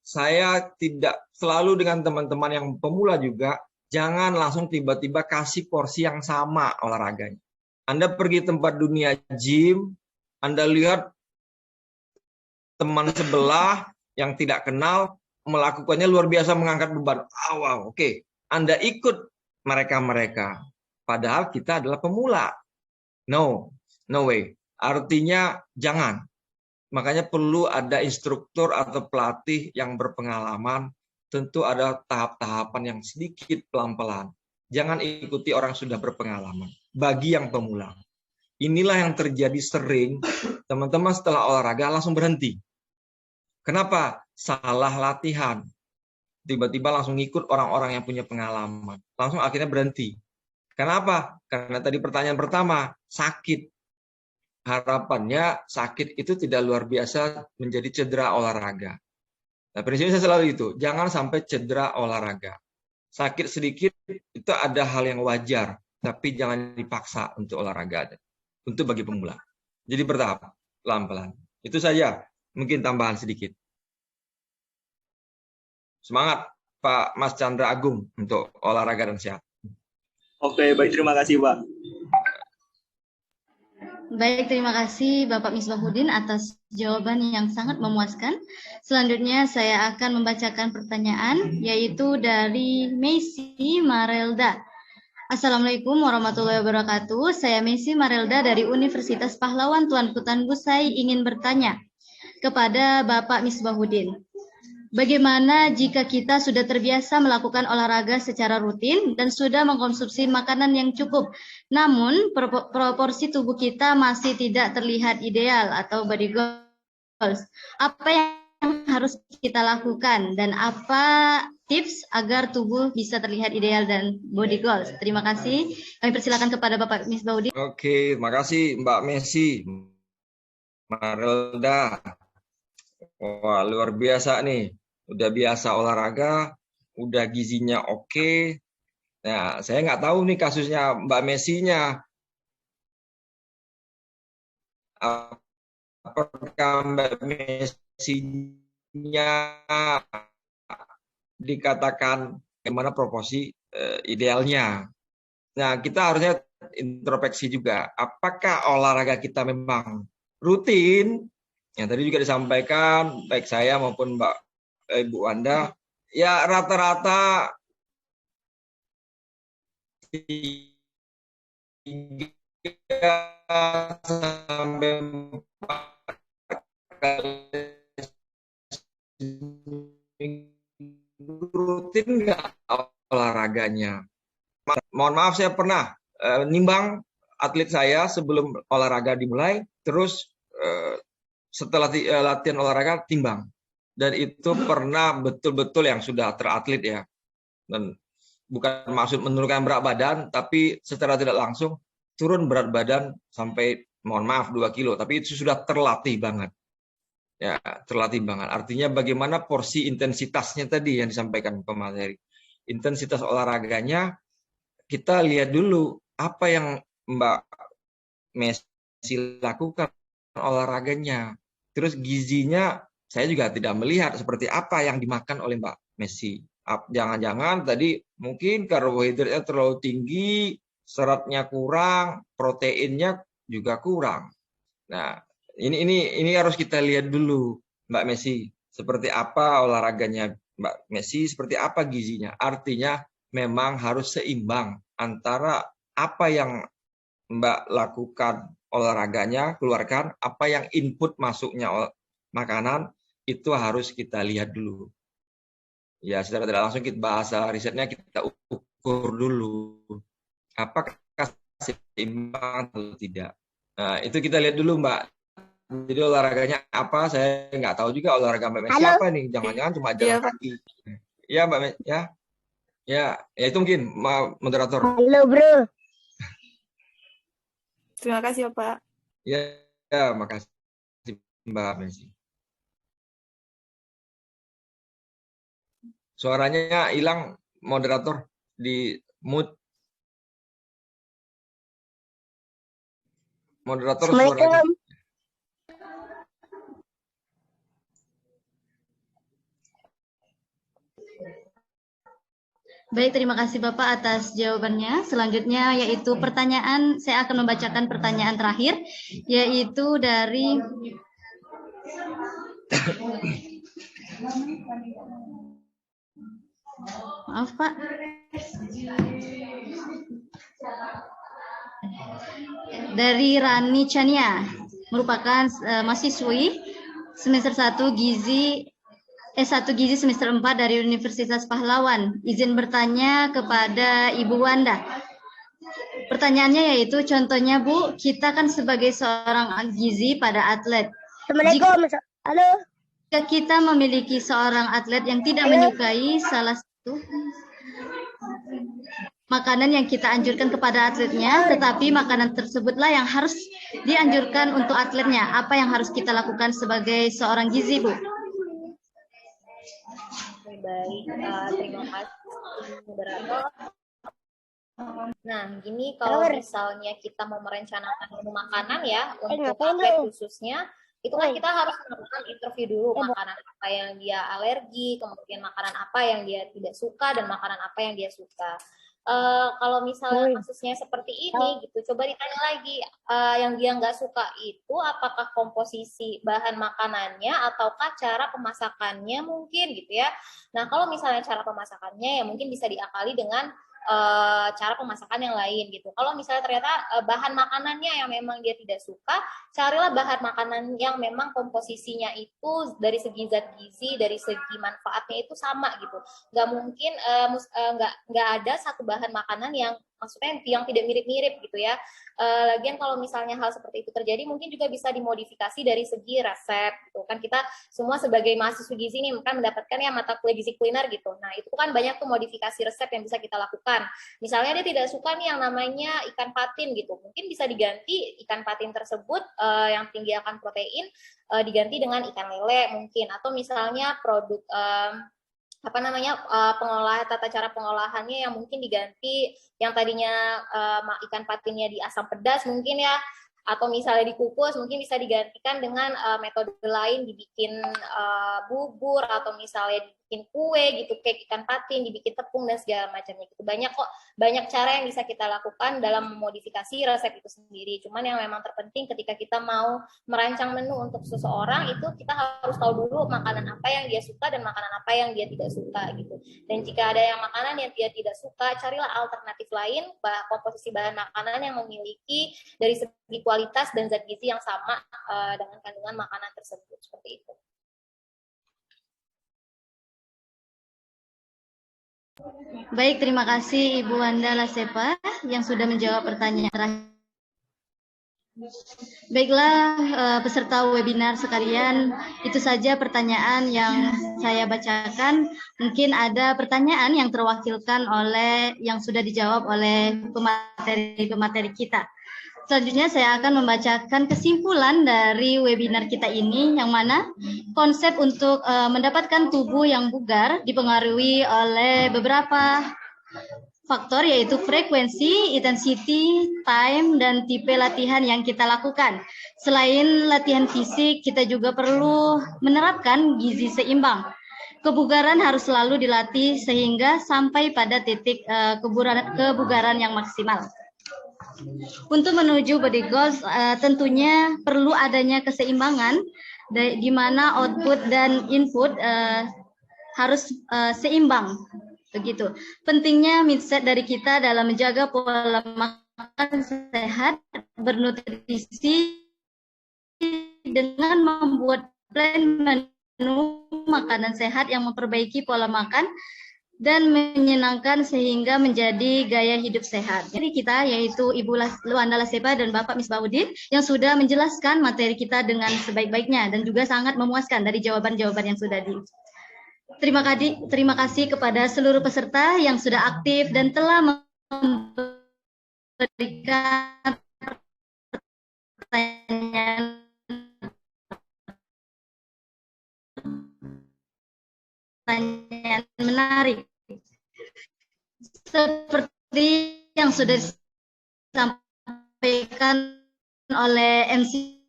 saya tidak selalu dengan teman-teman yang pemula juga, jangan langsung tiba-tiba kasih porsi yang sama olahraganya. Anda pergi tempat dunia gym, Anda lihat teman sebelah yang tidak kenal, melakukannya luar biasa mengangkat beban. Wow, oke. Anda ikut mereka-mereka. Padahal kita adalah pemula. No way. Artinya jangan. Makanya perlu ada instruktur atau pelatih yang berpengalaman. Tentu ada tahap-tahapan yang sedikit pelan-pelan. Jangan ikuti orang sudah berpengalaman. Bagi yang pemula. Inilah yang terjadi sering. Teman-teman setelah olahraga langsung berhenti. Kenapa? Salah latihan. Tiba-tiba langsung ikut orang-orang yang punya pengalaman. Langsung akhirnya berhenti. Kenapa? Karena tadi pertanyaan pertama, sakit. Harapannya sakit itu tidak luar biasa menjadi cedera olahraga. Nah, prinsipnya saya selalu itu, jangan sampai cedera olahraga. Sakit sedikit itu ada hal yang wajar, tapi jangan dipaksa untuk olahraga. Untuk bagi pemula. Jadi bertahap, pelan-pelan. Itu saja. Mungkin tambahan sedikit. Semangat Pak Mas Chandra Agung untuk olahraga dan sehat. Oke, baik, terima kasih Pak. Baik, terima kasih Bapak Misbahuddin atas jawaban yang sangat memuaskan. Selanjutnya saya akan membacakan pertanyaan, yaitu dari Messi Marelda. Assalamualaikum warahmatullahi wabarakatuh. Saya Messi Marelda dari Universitas Pahlawan Tuanku Tangguhsai ingin bertanya kepada Bapak Misbahuddin. Bagaimana jika kita sudah terbiasa melakukan olahraga secara rutin dan sudah mengkonsumsi makanan yang cukup, namun proporsi tubuh kita masih tidak terlihat ideal atau body goals? Apa yang harus kita lakukan dan apa tips agar tubuh bisa terlihat ideal dan body goals? Terima kasih. Kami persilakan kepada Bapak Misbahuddin. Oke, terima kasih Mbak Messi Marelda. Wah, luar biasa nih. Udah biasa olahraga, udah gizinya oke. Nah, saya nggak tahu nih kasusnya Mbak Messi-nya. Apakah Mbak Messi-nya dikatakan bagaimana proporsi idealnya? Nah, kita harusnya introspeksi juga. Apakah olahraga kita memang rutin? Yang tadi juga disampaikan, baik saya maupun Ibu Anda, ya rata-rata 3 sampai 4 kali rutin nggak olahraganya? Mohon maaf, saya pernah nimbang atlet saya sebelum olahraga dimulai, terus setelah latihan olahraga timbang. Dan itu pernah betul-betul yang sudah teratlet ya. Dan bukan maksud menurunkan berat badan, tapi secara tidak langsung turun berat badan sampai, mohon maaf, 2 kilo. Tapi itu sudah terlatih banget. Ya, terlatih banget. Artinya bagaimana porsi intensitasnya tadi yang disampaikan pemateri. Intensitas olahraganya, kita lihat dulu apa yang Mbak Messi lakukan olahraganya. Terus gizinya, saya juga tidak melihat seperti apa yang dimakan oleh Mbak Messi. Jangan-jangan tadi mungkin karbohidratnya terlalu tinggi, seratnya kurang, proteinnya juga kurang. Nah, ini harus kita lihat dulu Mbak Messi. Seperti apa olahraganya Mbak Messi, seperti apa gizinya. Artinya memang harus seimbang antara apa yang Mbak lakukan olahraganya, keluarkan, apa yang input masuknya makanan, itu harus kita lihat dulu. Ya, secara tidak langsung kita bahasa risetnya kita ukur dulu. Apakah seimbang atau tidak. Nah, itu kita lihat dulu, Mbak. Jadi olahraganya apa? Saya nggak tahu juga olahraga Mbak Messi apa nih. Jangan-jangan cuma jalan kaki. Ya, Mbak Messi. Ya, itu mungkin moderator. Halo, Bro. Terima kasih, Pak. Ya, makasih Mbak Messi. Suaranya hilang, moderator, di mute. Moderator suaranya. Baik, terima kasih Bapak atas jawabannya. Selanjutnya yaitu pertanyaan, saya akan membacakan pertanyaan terakhir, yaitu dari maaf Pak. Dari Rani Chania, merupakan mahasiswi semester 1 Gizi S1 Gizi semester 4 dari Universitas Pahlawan. Izin bertanya kepada Ibu Wanda. Pertanyaannya yaitu, contohnya Bu, kita kan sebagai seorang gizi pada atlet. Assalamualaikum. Halo. Jika kita memiliki seorang atlet yang tidak menyukai salah satu makanan yang kita anjurkan kepada atletnya, tetapi makanan tersebutlah yang harus dianjurkan untuk atletnya. Apa yang harus kita lakukan sebagai seorang gizi, Bu? Baik, terima kasih moderator. Nah, gini kalau misalnya kita mau merencanakan menu makanan ya untuk atlet khususnya, itu kan kita harus melakukan interview dulu makanan apa yang dia alergi, kemudian makanan apa yang dia tidak suka, dan makanan apa yang dia suka. Kalau misalnya kasusnya seperti ini gitu, coba ditanya lagi, yang dia nggak suka itu apakah komposisi bahan makanannya ataukah cara pemasakannya mungkin gitu ya. Nah kalau misalnya cara pemasakannya ya mungkin bisa diakali dengan cara pemasakan yang lain gitu. Kalau misalnya ternyata bahan makanannya yang memang dia tidak suka, carilah bahan makanan yang memang komposisinya itu dari segi zat gizi, dari segi manfaatnya itu sama gitu. Nggak mungkin nggak ada satu bahan makanan yang maksudnya yang tidak mirip-mirip gitu ya. Lagian kalau misalnya hal seperti itu terjadi, mungkin juga bisa dimodifikasi dari segi resep gitu kan. Kita semua sebagai mahasiswa gizi nih kan mendapatkan ya mata kuliah gizi kuliner gitu. Nah itu kan banyak tuh modifikasi resep yang bisa kita lakukan. Misalnya dia tidak suka nih yang namanya ikan patin gitu, mungkin bisa diganti ikan patin tersebut yang tinggi akan protein diganti dengan ikan lele mungkin, atau misalnya produk tata cara pengolahannya yang mungkin diganti yang tadinya ikan patinnya di asam pedas mungkin ya, atau misalnya dikukus mungkin bisa digantikan dengan metode lain, dibikin bubur atau misalnya dibikin kue gitu, kayak ikan patin, dibikin tepung dan segala macamnya gitu. Banyak cara yang bisa kita lakukan dalam memodifikasi resep itu sendiri. Cuman yang memang terpenting ketika kita mau merancang menu untuk seseorang itu kita harus tahu dulu makanan apa yang dia suka dan makanan apa yang dia tidak suka gitu. Dan jika ada yang makanan yang dia tidak suka, carilah alternatif lain, komposisi bahan makanan yang memiliki dari segi kualitas dan zat gizi yang sama dengan kandungan makanan tersebut, seperti itu. Baik, terima kasih Ibu Wanda Lasepa yang sudah menjawab pertanyaan terakhir. Baiklah peserta webinar sekalian, itu saja pertanyaan yang saya bacakan. Mungkin ada pertanyaan yang terwakilkan oleh yang sudah dijawab oleh pemateri kita. Selanjutnya saya akan membacakan kesimpulan dari webinar kita ini, yang mana konsep untuk mendapatkan tubuh yang bugar dipengaruhi oleh beberapa faktor, yaitu frekuensi, intensity, time, dan tipe latihan yang kita lakukan. Selain latihan fisik, kita juga perlu menerapkan gizi seimbang. Kebugaran harus selalu dilatih sehingga sampai pada titik kebugaran yang maksimal. Untuk menuju body goals, tentunya perlu adanya keseimbangan di mana output dan input harus seimbang. Begitu. Pentingnya mindset dari kita dalam menjaga pola makan sehat, bernutrisi dengan membuat plan menu makanan sehat yang memperbaiki pola makan dan menyenangkan sehingga menjadi gaya hidup sehat. Jadi kita yaitu Ibu Luanda Lasepa dan Bapak Misbahuddin yang sudah menjelaskan materi kita dengan sebaik-baiknya dan juga sangat memuaskan dari jawaban-jawaban yang sudah di. Terima kasih kepada seluruh peserta yang sudah aktif dan telah memberikan pertanyaan menarik. Seperti yang sudah disampaikan oleh MC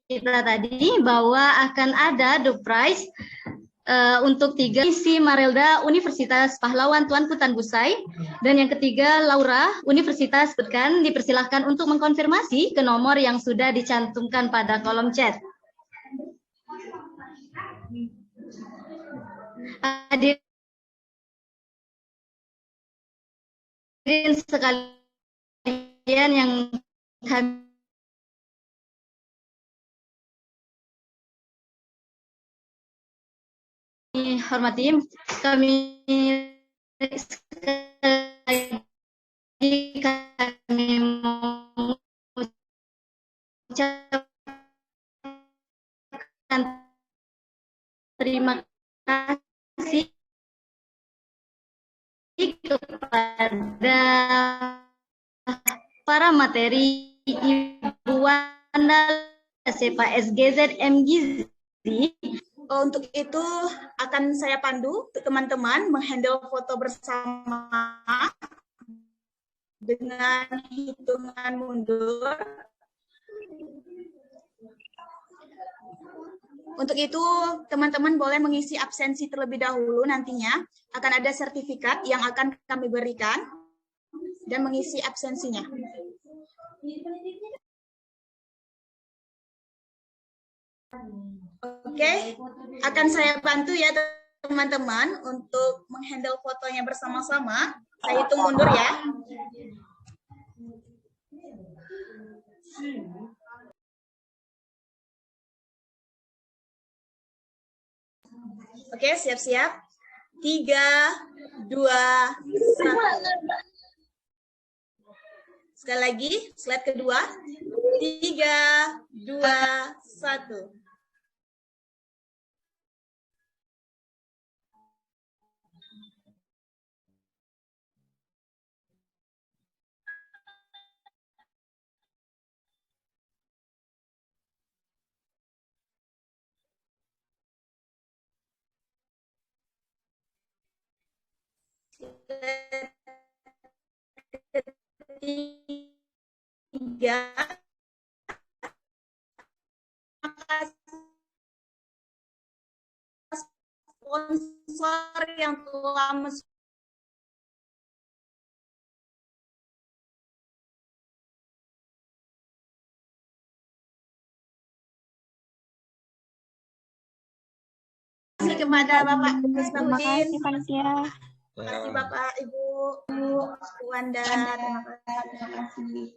kita tadi, bahwa akan ada door prize untuk 3 isi Marelda Universitas Pahlawan Tuanku Tan Busai, dan yang ketiga Laura Universitas Petkan. Dipersilahkan untuk mengkonfirmasi ke nomor yang sudah dicantumkan pada kolom chat. Hadirin sekalian yang kami hormati, kami mengucapkan terima kasih kepada para materi Ibu Wanda Lasepa SGZ MGZ. Untuk itu akan saya pandu teman-teman menghandle foto bersama dengan hitungan mundur. Untuk itu teman-teman boleh mengisi absensi terlebih dahulu, nantinya akan ada sertifikat yang akan kami berikan dan mengisi absensinya. Oke, akan saya bantu ya teman-teman untuk menghandle fotonya bersama-sama. Saya hitung mundur ya. Oke, siap-siap. 3, 2, 1. Sekali lagi, slide kedua. 3, 2, 1. Tiga, sponsor yang telah kasih kepada Bapak Misbahuddin. Terima kasih Bapak Ibu Wanda. Terima kasih.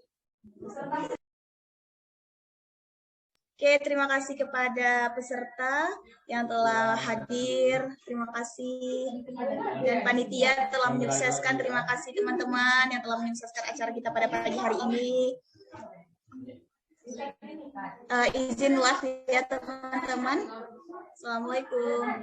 Oke, terima kasih kepada peserta yang telah hadir. Terima kasih. Dan panitia telah menyukseskan. Terima kasih teman-teman yang telah menyukseskan acara kita pada pagi hari ini. Izin live ya teman-teman. Assalamualaikum.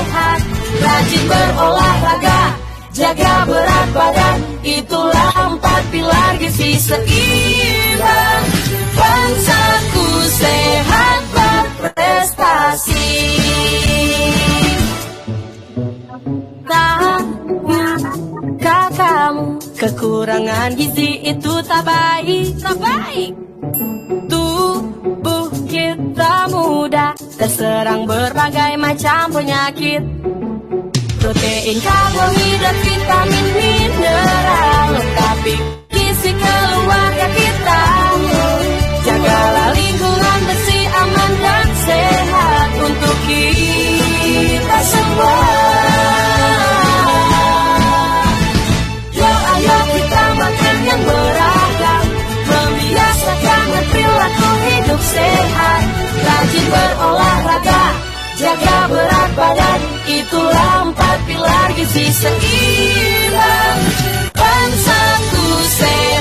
sehat, rajin berolahraga, jaga berat badan, itulah 4 pilar gizi seimbang. Bangsaku sehat berprestasi. Kamu kekurangan gizi itu tak baik, tak baik. Tubuh kita mudah terserang berbagai macam penyakit. Protein, karbohidrat, vitamin, mineral, lengkapi gizi keluarga kita. Jagalah lingkungan bersih, aman dan sehat untuk kita semua. Ayo kita makan yang beragam, membiasakan perilaku hidup sehat, rajin berolahraga, jaga berat badan, itulah 4 pilar gizi seimbang. Bangsaku sehat.